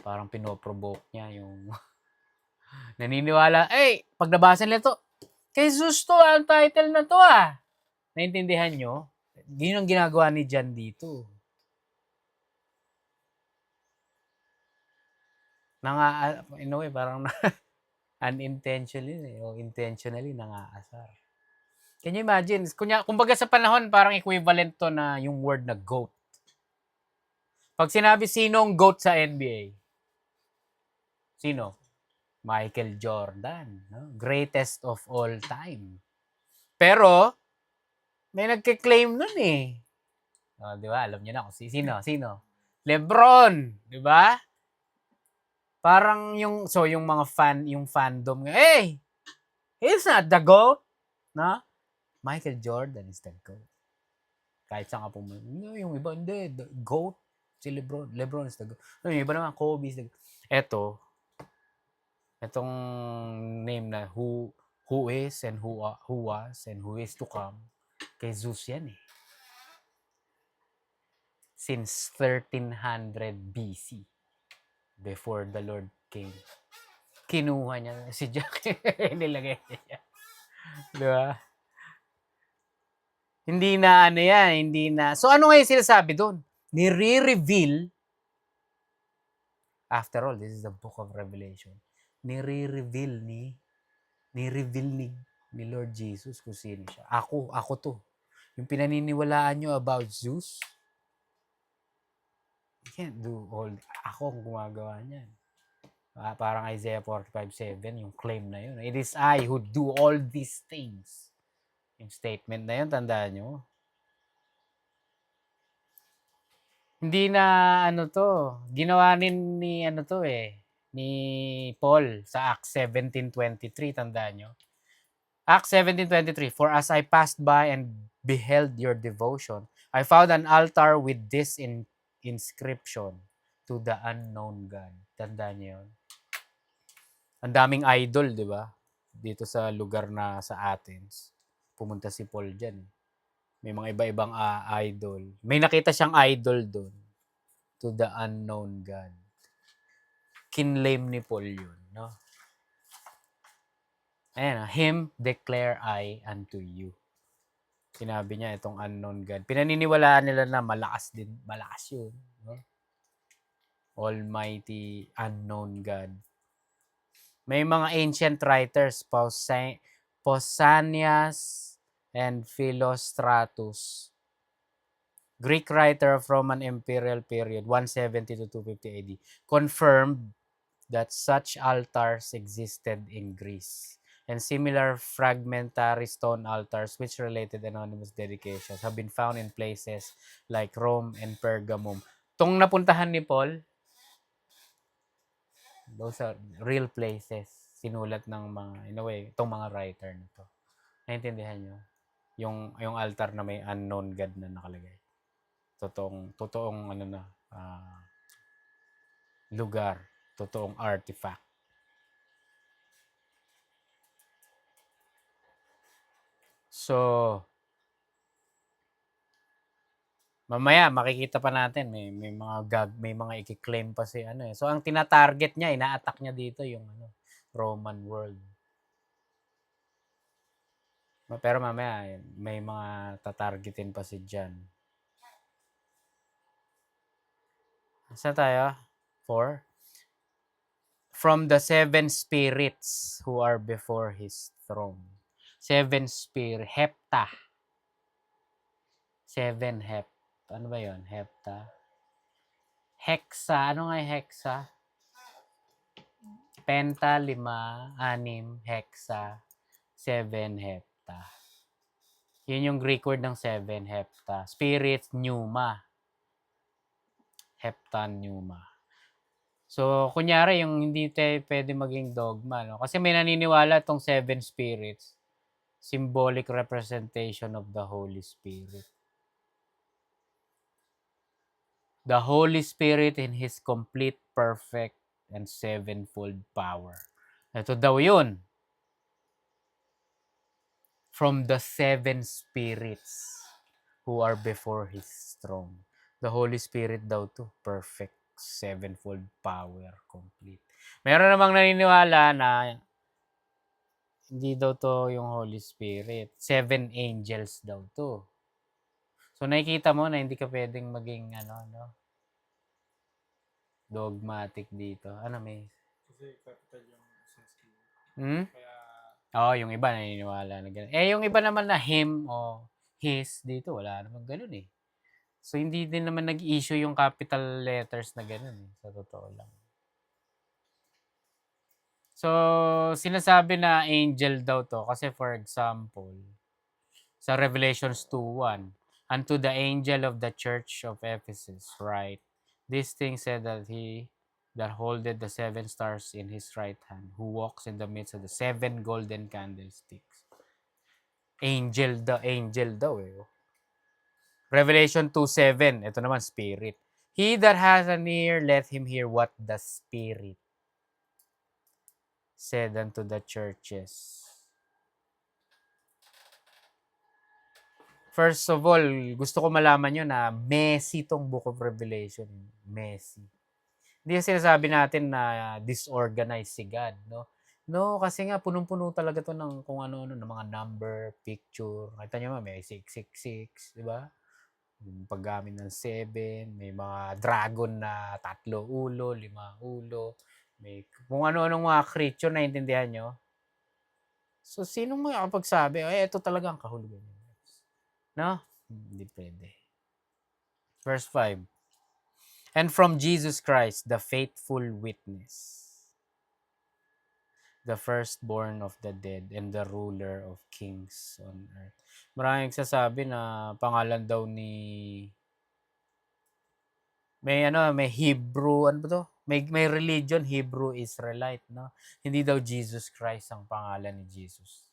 Parang pinoprovoke niya yung naniniwala, pag nabasa nila to, kay Jesus to, ang title na to Naintindihan nyo? Yun ang ginagawa ni John dito. In a way, parang unintentionally o intentionally nangaasar. Can you imagine? Kumbaga sa panahon, parang equivalent to na yung word na GOAT. Pag sinabi sinong GOAT sa NBA? Sino? Michael Jordan. No? Greatest of all time. Pero, may nagke-claim nun eh. Di ba? Alam niyo na kung sino? LeBron. Di ba? Parang yung mga yung fandom, he's not the GOAT. No? Michael Jordan is the GOAT. Kahit saan ka pumunta. Yung iba, hindi. The GOAT, si LeBron. LeBron is the GOAT. Yung iba naman, Kobe is the GOAT. Etong name na who is and who was and who is to come, kay Zeus yan eh. Since 1300 BC, before the Lord came, kinuha niya si Jack. Nilagay niya. Diba? Hindi na. So ano nga yung sinasabi doon? Nire-reveal, after all, this is the book of Revelation, nire-reveal ni Lord Jesus kung sino siya. Ako to. Yung pinaniniwalaan nyo about Zeus, you can't do all. Ako ang gumagawa niyan. Parang Isaiah 45:7, yung claim na yun. It is I who do all these things. Yung statement na yun, tandaan nyo. Hindi na ginawa ni ni Paul sa Acts 17:23, tandaan nyo. Acts 17:23, for as I passed by and beheld your devotion, I found an altar with this inscription, to the unknown God. Tandaan nyo yun. Ang daming idol, di ba? Dito sa lugar na sa Athens. Pumunta si Paul dyan. May mga iba-ibang idol. May nakita siyang idol doon. To the unknown God. Kinlaim ni Paul yun. No? Ayan, him declare I unto you. Sinabi niya itong unknown God. Pinaniniwalaan nila na malakas din. Malakas yun. No? Almighty unknown God. May mga ancient writers, Pausanias and Philostratus, Greek writer from an imperial period, 170 to 250 AD, confirmed that such altars existed in Greece. And similar fragmentary stone altars which related anonymous dedications have been found in places like Rome and Pergamum. Tong napuntahan ni Paul, those are real places. Sinulat ng mga, in a way, itong mga writer nito. Naintindihan nyo? Yung altar na may unknown God na nakalagay. Totoong ano na, lugar. Totoong artifact. So, mamaya makikita pa natin may mga i-claim pa si ano eh. So ang tina-target niya, ina-attack niya dito yung Roman world. Pero mamaya may mga tatargetin pa si John. Saan tayo? 4. From the 7 spirits who are before his throne. 7 spirit, hepta. 7 hep. Ano ba 'yon? Hepta. Hexa, ano nga yung hexa? Penta, 5, 6, hexa, 7 hepta. Yun yung Greek word ng 7 hepta. Spirit, pneuma. Hepta, pneuma. So, kunyari, yung hindi tayo pwede maging dogma, no? Kasi may naniniwala itong 7 spirits, symbolic representation of the Holy Spirit. The Holy Spirit in His complete, perfect, and sevenfold power. Ito daw yun. From the 7 spirits who are before His throne. The Holy Spirit daw to, perfect, sevenfold power, complete. Meron namang naniniwala na hindi daw to yung Holy Spirit. 7 angels daw to. So nakikita mo na hindi ka pwedeng maging dogmatic dito. Ano may? Kasi capital yung sensitive. Kaya yung iba naniniwala na gano'n. Yung iba naman na him o his dito, wala naman gano'n eh. So hindi din naman nag-issue yung capital letters na gano'n eh, sa totoo lang. So, sinasabi na angel daw to kasi for example, sa Revelations 2:1, unto the angel of the church of Ephesus, write, this thing said that he that holdeth the 7 stars in his right hand, who walks in the midst of the 7 golden candlesticks. Angel daw eh. Revelation 2:7, ito naman spirit. He that has an ear, let him hear what the Spirit said unto the churches. First of all, gusto ko malaman nyo na messy tong Book of Revelation. Messy. Hindi sinasabi natin na disorganized si God, no? No, kasi nga punong-puno talaga to ng kung ano-ano, ng mga number, picture. Kita nyo may 666, di ba? Paggamit ng 7, may mga dragon na 3 ulo, 5 ulo, may kung ano-anong mga creature, naintindihan nyo? So, sinong makakapagsabi, ito talaga ang kahulugan. No? Hindi pwede. Verse 5. And from Jesus Christ, the faithful witness, the firstborn of the dead, and the ruler of kings on earth. Maraming sasabi na pangalan daw ni may Hebrew, ano ba 'to? May religion, Hebrew Israelite, no? Hindi daw Jesus Christ ang pangalan ni Jesus.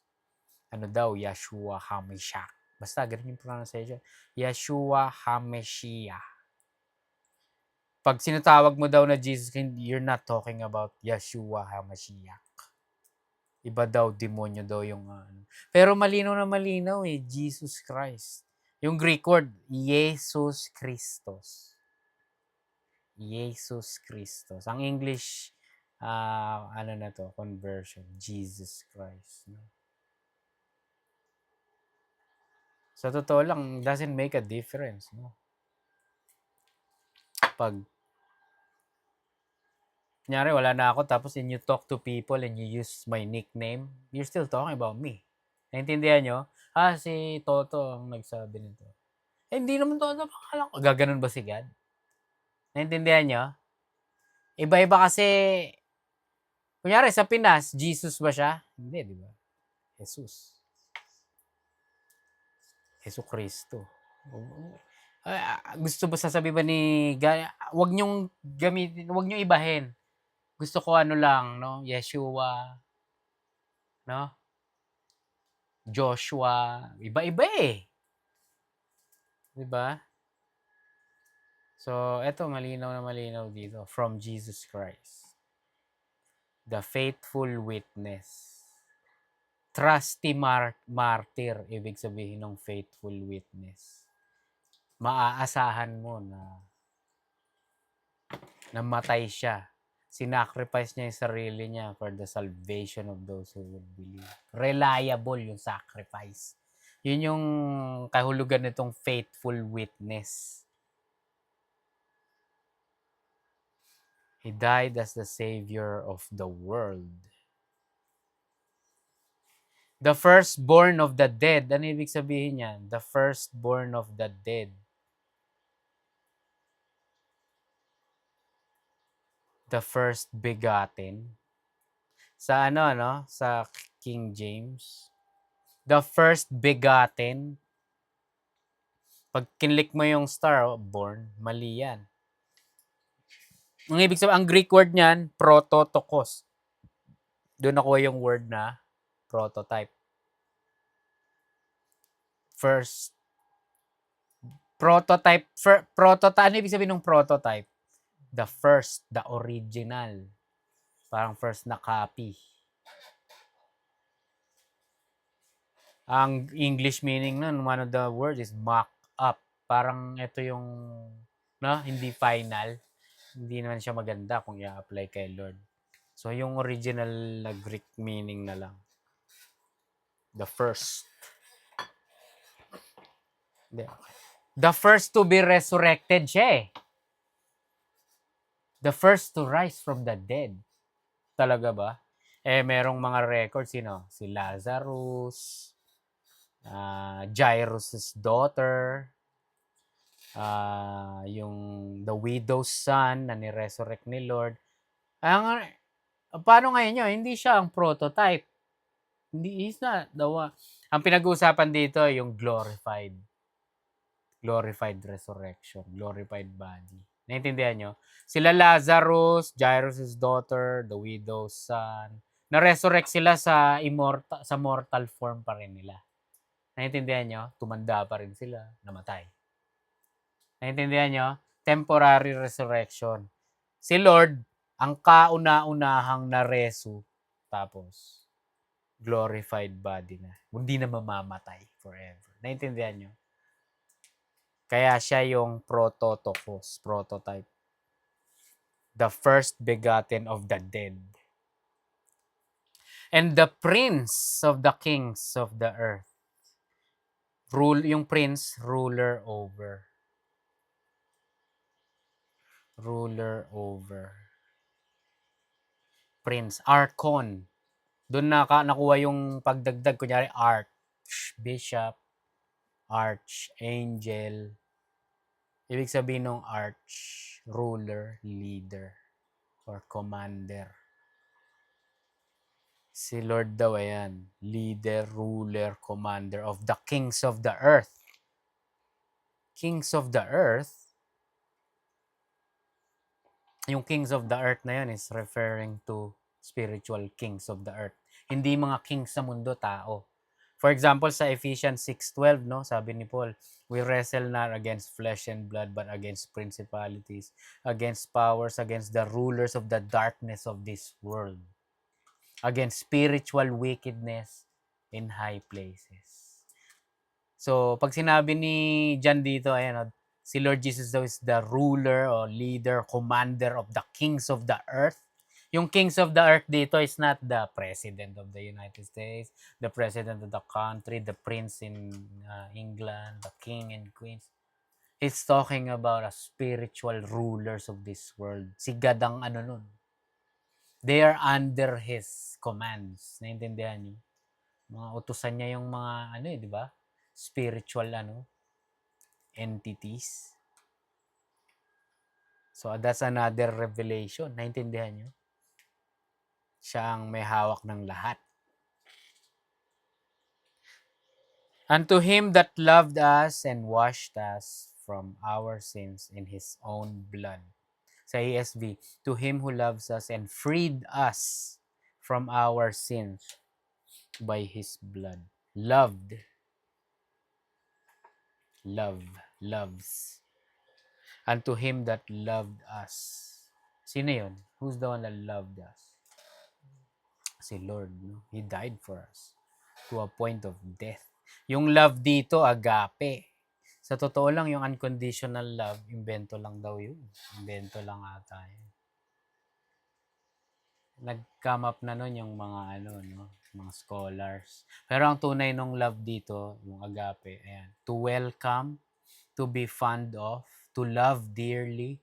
Ano daw, Yeshua HaMashiach. Basta ganun yung pronunciation. Yeshua HaMashiach. Pag sinatawag mo daw na Jesus, you're not talking about Yeshua HaMashiach. Iba daw, demonyo daw yung Pero malinaw na malinaw Jesus Christ. Yung Greek word, Jesus Christos. Jesus Christos. Ang English, ano na to, conversion, Jesus Christ. No? Sa totoo lang, doesn't make a difference. No? Pag, kunyari, wala na ako, tapos and you talk to people and you use my nickname, you're still talking about me. Naintindihan nyo? Si Toto ang nagsabi nito. Hindi naman Toto, pangalan ko. Gaganon ba si God? Naintindihan nyo? Iba-iba kasi, kunyari sa Pinas, Jesus ba siya? Hindi, di ba? Jesus. Jesu Kristo. Gusto ba sasabihin ba ni God, wag niyong gamitin, wag niyong ibahin. Gusto ko ano lang, no? Yeshua, no? Joshua, iba-iba eh. 'Di ba? So, eto malinaw na malinaw dito from Jesus Christ. The faithful witness. Trusty martyr, ibig sabihin ng faithful witness. Maaasahan mo na namatay siya. Sinacrifice niya yung sarili niya for the salvation of those who would believe. Reliable yung sacrifice. Yun yung kahulugan nitong faithful witness. He died as the Savior of the world. The firstborn of the dead. Ano ibig sabihin niyan? The firstborn of the dead. The first begotten. Sa sa King James. The first begotten. Pag kinlik mo yung star, born, mali yan. Ang ibig sabihin, ang Greek word niyan, prototokos. Doon nakuha yung word na prototype. First. Prototype. Ano ibig sabihin ng prototype? The first, the original. Parang first na copy. Ang English meaning nun, one of the words is mock up. Parang ito yung, hindi final. Hindi naman siya maganda kung i-apply kay Lord. So, yung original na Greek meaning na lang. The first. The first to be resurrected siya eh. The first to rise from the dead. Talaga ba? Merong mga records, si Lazarus, Jairus' daughter, yung the widow's son na ni-resurrect ni Lord. Paano ngayon yun? Hindi siya ang prototype. Hindi, he's not the one. Ang pinag-uusapan dito yung glorified resurrection, glorified body. Naintindihan nyo? Sila Lazarus, Jairus' daughter, the widow's son, na-resurrect sila sa mortal form pa rin nila. Naintindihan nyo? Tumanda pa rin sila, namatay. Naintindihan nyo? Temporary resurrection. Si Lord, ang kauna-unahang naresu, tapos glorified body na. Hindi na mamamatay forever. Naintindihan nyo? Kaya siya yung prototokos, prototype. The first begotten of the dead. And the prince of the kings of the earth. Yung prince, ruler over. Ruler over. Prince, archon. Doon nakuha yung pagdagdag, kunyari archbishop, archangel. Ibig sabihin ng arch, ruler, leader, or commander. Si Lord daw, ayan, leader, ruler, commander of the kings of the earth. Kings of the earth? Yung kings of the earth na yun is referring to spiritual kings of the earth. Hindi mga kings sa mundo, tao. For example, sa Ephesians 6:12, no, sabi ni Paul, we wrestle not against flesh and blood, but against principalities, against powers, against the rulers of the darkness of this world, against spiritual wickedness in high places. So, pag sinabi ni John dito, ayan, si Lord Jesus daw is the ruler or leader, commander of the kings of the earth. Yung kings of the earth dito is not the president of the United States, the president of the country, the prince in England, the king and queens. He's talking about a spiritual rulers of this world. Si God ang ano nun. They are under His commands. Naintindihan niyo? Mga utusan niya yung mga ano di ba? Spiritual entities. So that's another revelation. Naintindihan niyo? Siya ang may hawak ng lahat. Unto Him that loved us and washed us from our sins in His own blood. Sa ESV, to Him who loves us and freed us from our sins by His blood. Loved. Loves. Unto Him that loved us. Sino yun? Who's the one that loved us? Si Lord, no? He died for us to a point of death. Yung love dito, agape. Sa totoo lang, yung unconditional love, invento lang daw yun. Invento lang ata yun. Nag-come up na nun yung mga mga scholars. Pero ang tunay ng love dito, yung agape, ayan, to welcome, to be fond of, to love dearly,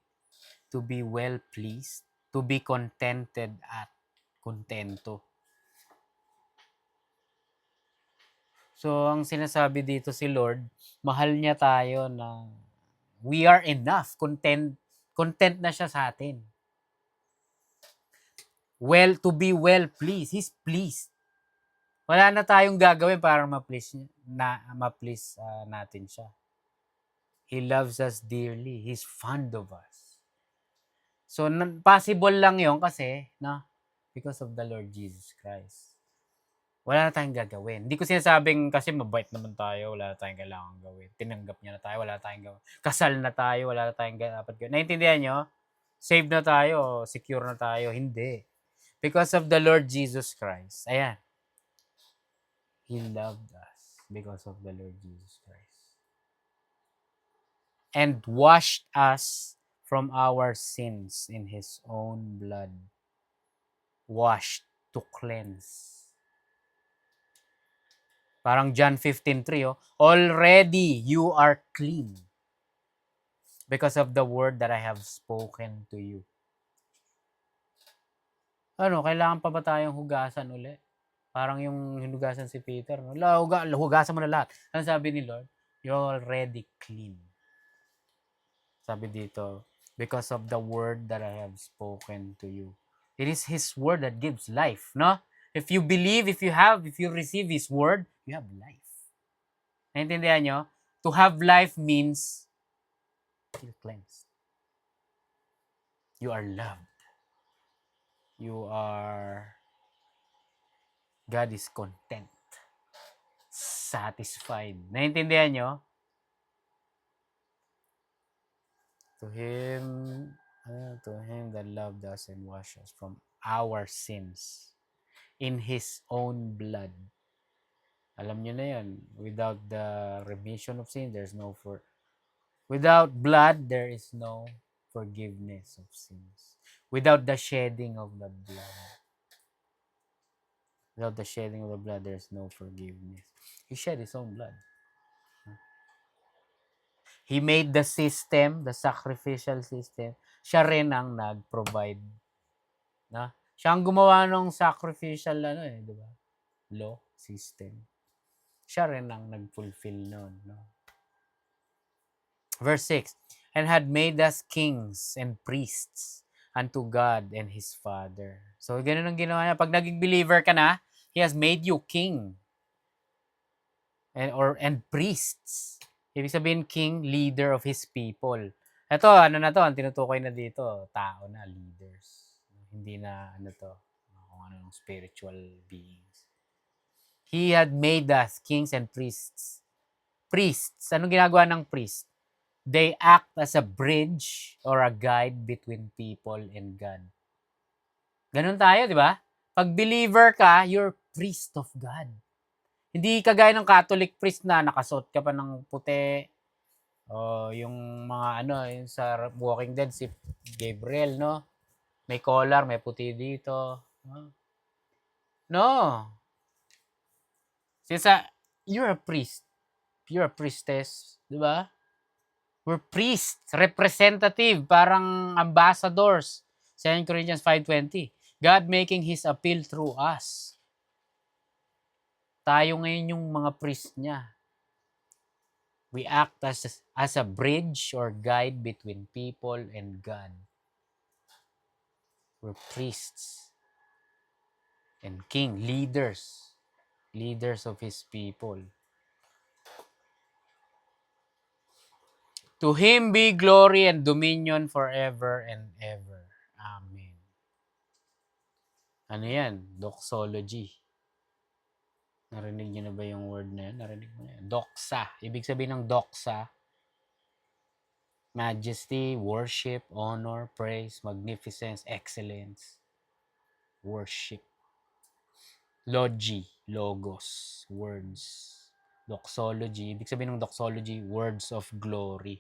to be well pleased, to be contented at, kontento. So, ang sinasabi dito si Lord, mahal niya tayo na we are enough. Content na siya sa atin. To be well pleased. He's pleased. Wala na tayong gagawin para ma-please natin siya. He loves us dearly. He's fond of us. So, possible lang yon kasi, because of the Lord Jesus Christ. Wala na tayong gagawin. Hindi ko sinasabing kasi mabait naman tayo, wala na tayong kailangan gawin. Tinanggap niya na tayo, wala na tayong gawin. Kasal na tayo, wala na tayong dapat gawin. Naintindihan nyo? Save na tayo, secure na tayo. Hindi. Because of the Lord Jesus Christ. Ayan. He loved us because of the Lord Jesus Christ. And washed us from our sins in His own blood. Washed, to cleanse. Parang John 15:3, already you are clean because of the word that I have spoken to you. Kailangan pa ba tayong hugasan uli? Parang yung hinugasan si Peter, hugasan mo na lahat. Ano sabi ni Lord? You're already clean. Sabi dito, because of the word that I have spoken to you. It is His word that gives life, no? If you believe, if you receive His word, you have life. Naintindihan nyo? To have life means you're cleansed. You are loved. God is content. Satisfied. Naintindihan nyo? To Him that loved us and washed us from our sins in His own blood. Alam nyo na yan. Without the remission of sin, without blood, there is no forgiveness of sins. Without the shedding of the blood. Without the shedding of the blood, there is no forgiveness. He shed His own blood. He made the system, the sacrificial system. Siya rin ang nag-provide. Siya ang gumawa ng sacrificial, di ba? Law, system. Siya rin ang nag-fulfill nun. Verse 6, and had made us kings and priests unto God and His Father. So, ganun ang ginawa niya. Pag naging believer ka na, He has made you king and priests. Ibig sabihin, king, leader of His people. Ito, ano na to, ang tinutukoy na dito, tao na, leaders. Hindi na, ano to, kung anong spiritual beings. He had made us kings and priests. Priests, anong ginagawa ng priest? They act as a bridge or a guide between people and God. Ganun tayo, di ba? Pag believer ka, you're priest of God. Hindi kagaya ng Catholic priest na nakasuot ka pa ng puti. O yung mga ano, yung sa Walking Dead, si Gabriel, no? May collar, may puti dito. No. Since you're a priest. You're a priestess. Di ba? We're priests, representative, parang ambassadors. 2 Corinthians 5:20. God making His appeal through us. Tayo ngayon yung mga priest niya. We act as a bridge or guide between people and God. We're priests and king, leaders of His people. To Him be glory and dominion forever and ever. Amen. Ano yan? Doxology. Narinig niyo na ba yung word na yan? Narinig mo na yan? Doxa. Ibig sabihin ng doxa, majesty, worship, honor, praise, magnificence, excellence. Worship. Logi, logos, words. Doxology. Ibig sabihin ng doxology, words of glory.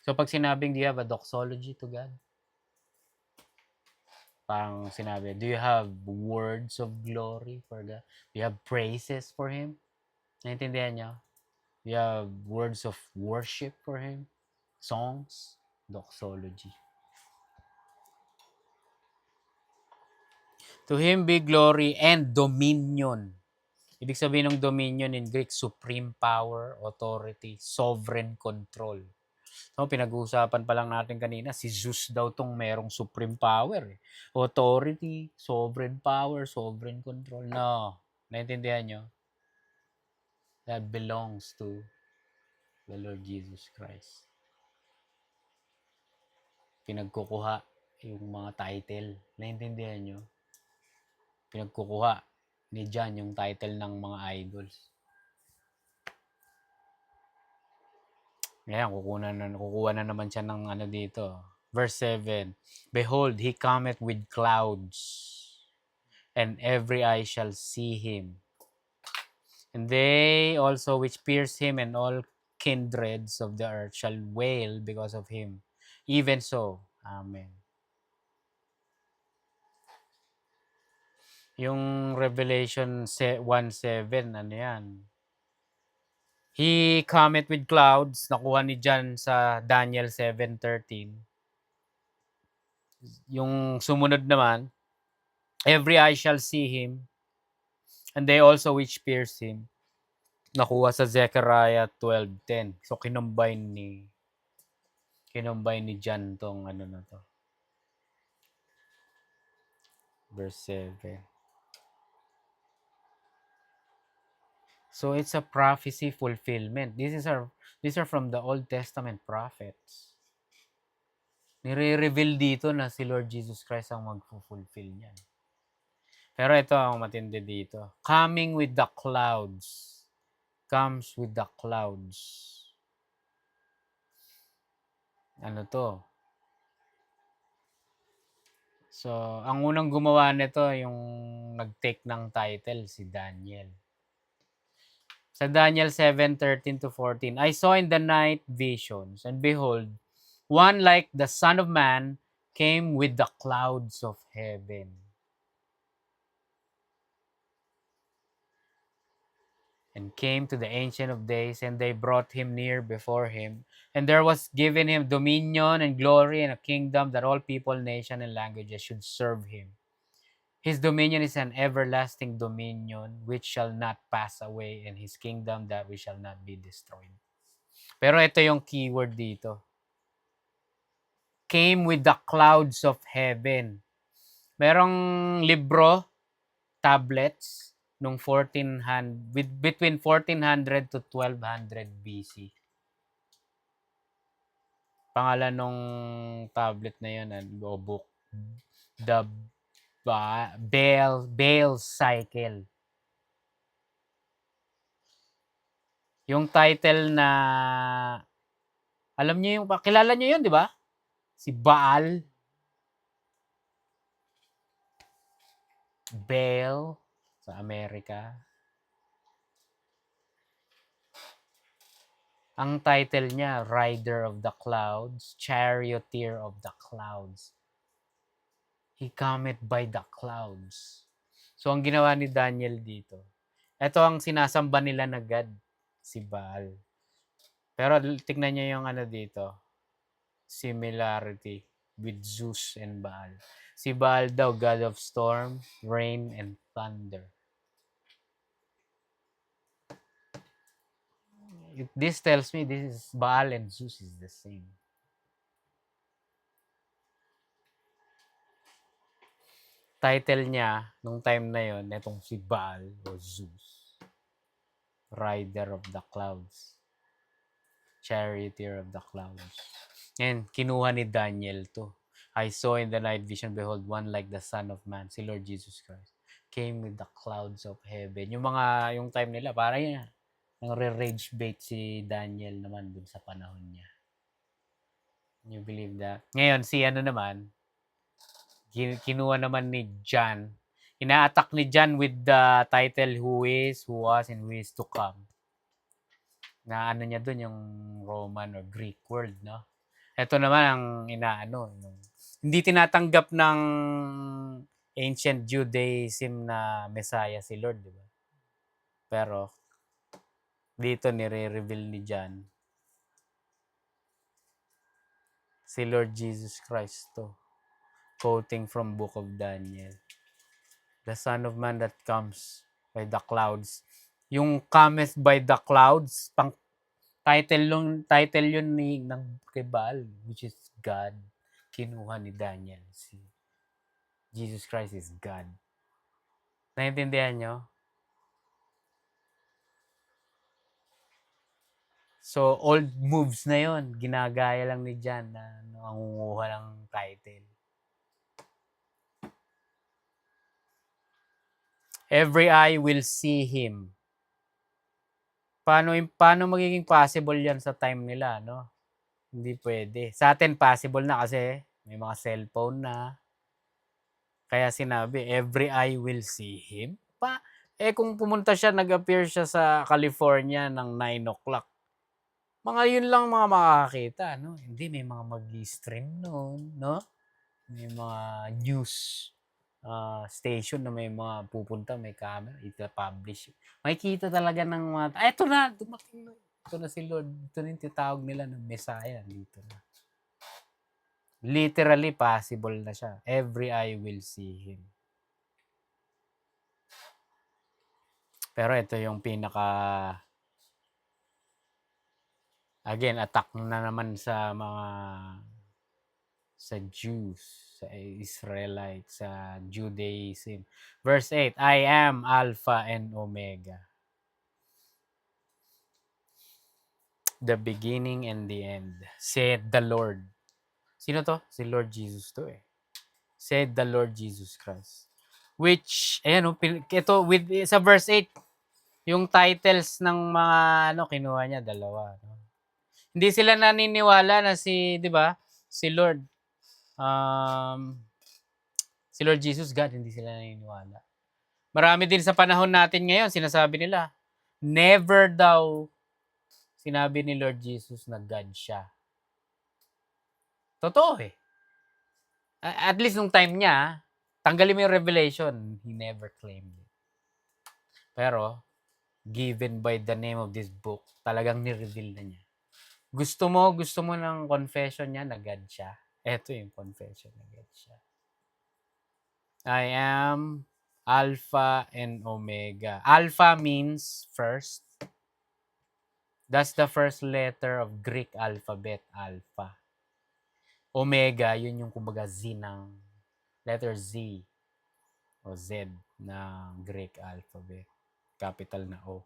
So pag sinabing, do you have a doxology to God? Parang sinabi, do you have words of glory for God? Do you have praises for Him? Naintindihan niyo? Do you have words of worship for Him? Songs? Doxology. To Him be glory and dominion. Ibig sabihin ng dominion in Greek, supreme power, authority, sovereign control. So, pinag-uusapan pa lang natin kanina, si Zeus daw tong merong supreme power. Authority, sovereign power, sovereign control. No. Naintindihan nyo? That belongs to the Lord Jesus Christ. Pinagkukuha yung mga title. Naintindihan nyo? Pinagkukuha ni John yung title ng mga idols. Ngayon, kukuha na naman siya ng ano dito. Verse 7, Behold, He cometh with clouds, and every eye shall see Him. And they also which pierce Him, and all kindreds of the earth shall wail because of Him. Even so, Amen. Yung Revelation 1:7, ano yan? He cometh with clouds, nakuha ni John sa Daniel 7:13. Yung sumunod naman, every eye shall see Him, and they also which pierce Him. Nakuha sa Zechariah 12:10. So kinumbine ni John tong ano na to. Verse 7. So it's a prophecy fulfillment. These are from the Old Testament prophets. Nire-reveal dito na si Lord Jesus Christ ang mag-fulfill niyan. Pero ito ang matindi dito. Coming with the clouds. Comes with the clouds. Ano to? So, ang unang gumawa nito yung nag-take ng title, si Daniel. Sa Daniel 7:13-14, I saw in the night visions, and behold, one like the Son of Man came with the clouds of heaven. And came to the Ancient of Days, and they brought him near before him. And there was given him dominion and glory and a kingdom that all people, nation, and languages should serve him. His dominion is an everlasting dominion which shall not pass away, and his kingdom that which shall not be destroyed. Pero ito yung keyword dito. Came with the clouds of heaven. Merong libro, tablets, nung between 1400 to 1200 BC. Pangalan nung tablet na yun, o book, The Bale Cycle. Yung title na, alam niyo yung, kilala niyo yun, di ba? Si Baal. Bale sa Amerika. Ang title niya, Rider of the Clouds, Charioteer of the Clouds. He cometh by the clouds. So, ang ginawa ni Daniel dito, ito ang sinasamba nila na God, si Baal. Pero tignan niyo yung ano dito, similarity with Zeus and Baal. Si Baal daw, God of storm, rain, and thunder. This tells me this is Baal and Zeus is the same. Title niya, nung time na yon, itong si Baal o Zeus. Rider of the clouds. Charioteer of the clouds. And kinuha ni Daniel to. I saw in the night vision, behold, one like the Son of Man, si Lord Jesus Christ, came with the clouds of heaven. Yung time nila, parang yun, nang rage bait si Daniel naman dun sa panahon niya. You believe that? Ngayon, si ano naman, kinuha naman ni John. Ina-attack ni John with the title Who Is, Who Was, and Who Is to Come. Na ano niya dun, yung Roman or Greek word, no? Ito naman ang inaano. Hindi tinatanggap ng ancient Judaism na Messiah si Lord, di ba? Pero, dito nire-reveal ni John si Lord Jesus Christ to. Quoting from Book of Daniel. The Son of Man that comes by the clouds. Yung cometh by the clouds, pang title yun ng kay Baal, which is God. Kinuha ni Daniel. Si Jesus Christ is God. Naintindihan nyo? So, old moves na yon, ginagaya lang ni John na nangunguha ng title. Every eye will see him. Paano magiging possible yan sa time nila, no? Hindi pwede. Sa atin, possible na kasi may mga cellphone na. Kaya sinabi, every eye will see him. Kung pumunta siya, nag-appear siya sa California ng 9 o'clock. Mga yun lang mga makakakita, no? Hindi, may mga mag-stream noon, no? May mga news station na may mga pupunta, may camera, ita-publish. Makikita talaga ng mga, ito na, dumating na. Ito na si Lord. Ito na yung titawag nila ng Messiah. Dito na. Literally possible na siya. Every eye will see him. Pero ito yung pinaka, again, attack na naman sa mga, sa Jews, sa Israelites, sa Judaism. Verse 8, I am Alpha and Omega. The beginning and the end, said the Lord. Sino to? Si Lord Jesus to eh. Said the Lord Jesus Christ. Which, ayan ito, sa verse 8, yung titles ng mga, kinuha niya, dalawa. No? Hindi sila naniniwala na di ba, si Lord, si Lord Jesus God, hindi sila naniniwala. Marami din sa panahon natin ngayon, sinasabi nila, never daw sinabi ni Lord Jesus na God siya. Totoo eh. At least nung time niya, tanggalin mo yung revelation, he never claimed it. Pero, given by the name of this book, talagang ni-reveal na niya. Gusto mo ng confession niya na God siya. Ito yung confession na God siya. I am Alpha and Omega. Alpha means first. That's the first letter of Greek alphabet, Alpha. Omega, yun yung kumbaga Z ng letter Z o Z ng Greek alphabet. Capital na O.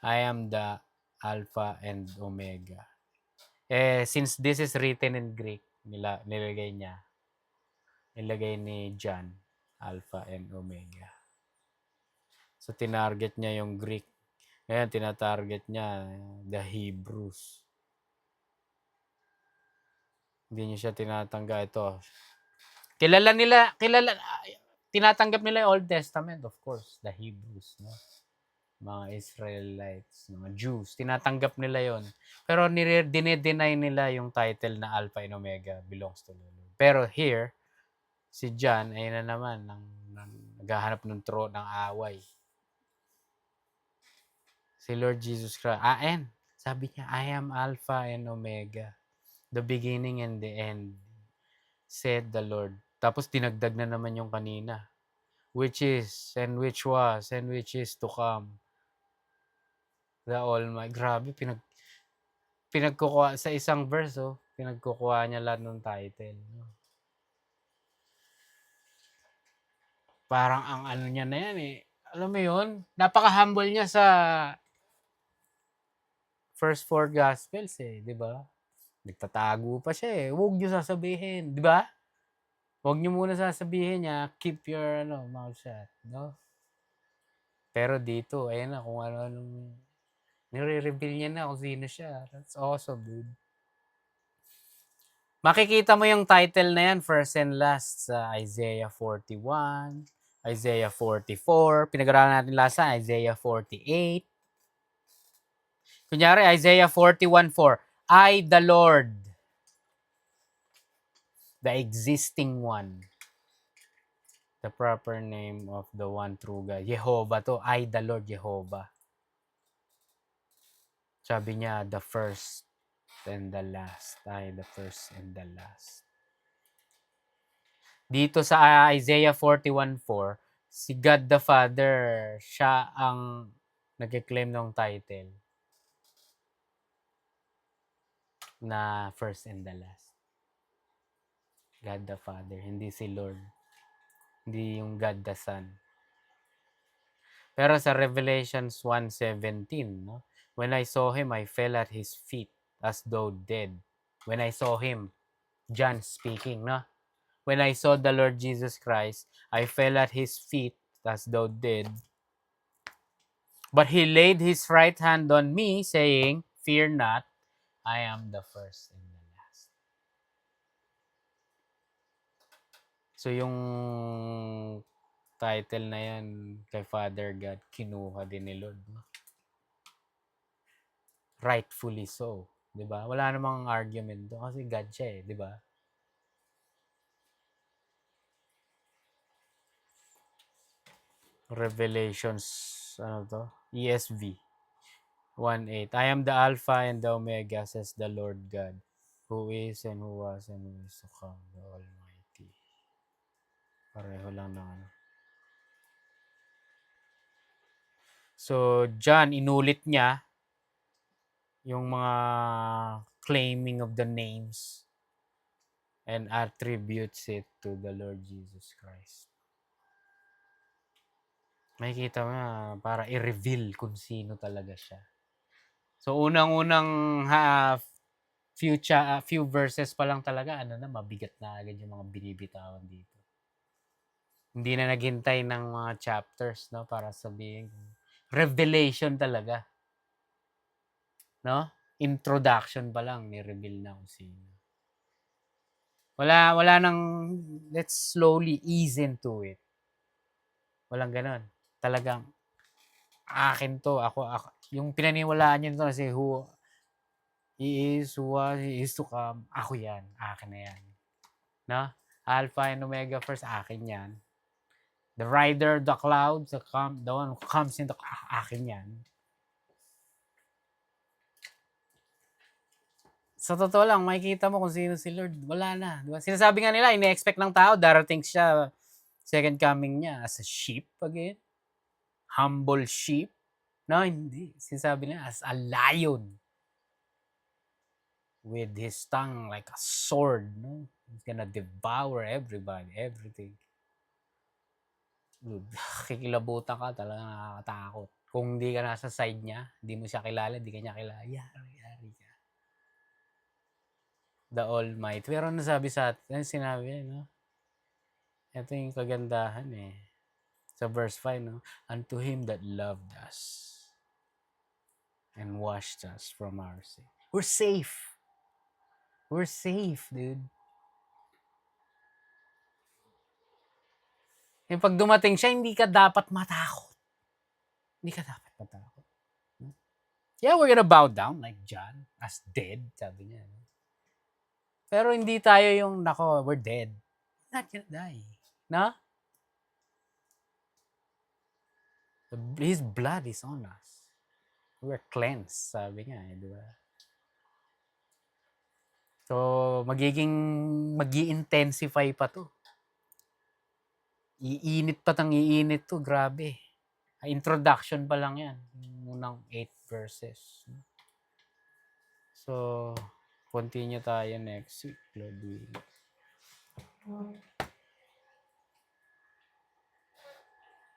I am the Alpha and Omega. Since this is written in Greek, nilagay ni John, Alpha and Omega. So, tinarget niya yung Greek. Ngayon, tinatarget niya the Hebrews. Hindi niya siya tinatangga ito. Tinatanggap nila yung Old Testament, of course, the Hebrews, no? Mga Israelites, mga Jews, tinatanggap nila yon. Pero dinedeny nila yung title na Alpha and Omega belongs to the Lord. Pero here, si John, ayun na naman, naghahanap ng ng away. Si Lord Jesus Christ, sabi niya, I am Alpha and Omega, the beginning and the end, said the Lord. Tapos dinagdag na naman yung kanina, which is, and which was, and which is to come. The Almighty. Grabe, pinagkukuha sa isang verse, pinagkukuha niya lahat ng title. No? Parang ang ano niya na yan Alam mo yun, napaka-humble niya sa first four gospels di ba? Nagtatago pa siya Huwag niyo sasabihin, di ba? Huwag niyo muna sasabihin niya, keep your mouth shut, no? Pero dito, ayan na kung ano-anong nire-reveal niya na kung sino siya. That's awesome, dude. Makikita mo yung title na yan, first and last, sa Isaiah 41, Isaiah 44, pinag-aralan natin last sa Isaiah 48. Kunyari, Isaiah 41:4, I, the Lord, the existing one. The proper name of the one true God. Jehovah to, I, the Lord, Jehovah. Sabi niya, the first and the last. I, the first and the last. Dito sa Isaiah 41:4, si God the Father, siya ang nag-claim ng title na first and the last. God the Father, hindi si Lord. Hindi yung God the Son. Pero sa Revelations 1:17, no? When I saw him, I fell at his feet as though dead. When I saw him, John speaking, no? When I saw the Lord Jesus Christ, I fell at his feet as though dead. But he laid his right hand on me, saying, Fear not, I am the first and the last. So yung title na yan kay Father God, kinuha din ni Lord. No? Rightfully so. Diba? Wala namang argument doon kasi God siya diba? Revelations, ESV 1:8. I am the Alpha and the Omega, says the Lord God, who is and who was and who is to come, the Almighty. Pareho lang na So, John, inulit niya yung mga claiming of the names and attributes it to the Lord Jesus Christ. Makikita mo para i-reveal kung sino talaga siya. So, unang-unang few verses pa lang talaga, mabigat na agad yung mga binibitawan dito. Hindi na naghintay ng mga chapters, no, para sabihin. Revelation talaga. No? Introduction pa lang, ni-reveal na kung sino. Wala nang, let's slowly ease into it. Walang ganon. Talagang, akin to, ako yung pinaniwalaan niyo to kasi who he is, who was, he is to come, ako yan, akin na yan. No? Alpha and Omega first, akin yan. The rider, the clouds, the one who comes into, akin yan. Sa totoo lang, makikita mo kung sino si Lord. Wala na. Diba? Sinasabi nga nila, ine-expect ng tao, darating siya, second coming niya, as a sheep again. Humble sheep. No, hindi. Sinasabi niya, as a lion. With his tongue like a sword. No? He's gonna devour everybody, everything. Kikilabutan ka, talaga nakakatakot. Kung hindi ka nasa side niya, hindi mo siya kilala, hindi ka niya kilala, yari ka. the Almighty. Pero ano sabi sa atin? Sinabi, no? Ito yung kagandahan eh. Sa verse 5, no? Unto him that loved us and washed us from our sin. We're safe. We're safe, dude. Yung pag dumating siya, hindi ka dapat matakot. Hindi ka dapat matakot. Yeah, we're gonna bow down like John as dead, sabi niya. Pero hindi tayo yung, nako, we're dead. We're not gonna die. No? His blood is on us. We're cleansed, sabi niya, di ba? So, magi-intensify pa to. Iinit pa tang iinit to, grabe. Introduction pa lang yan. Yung unang 8 verses. So, continue tayo next week, Lord willing.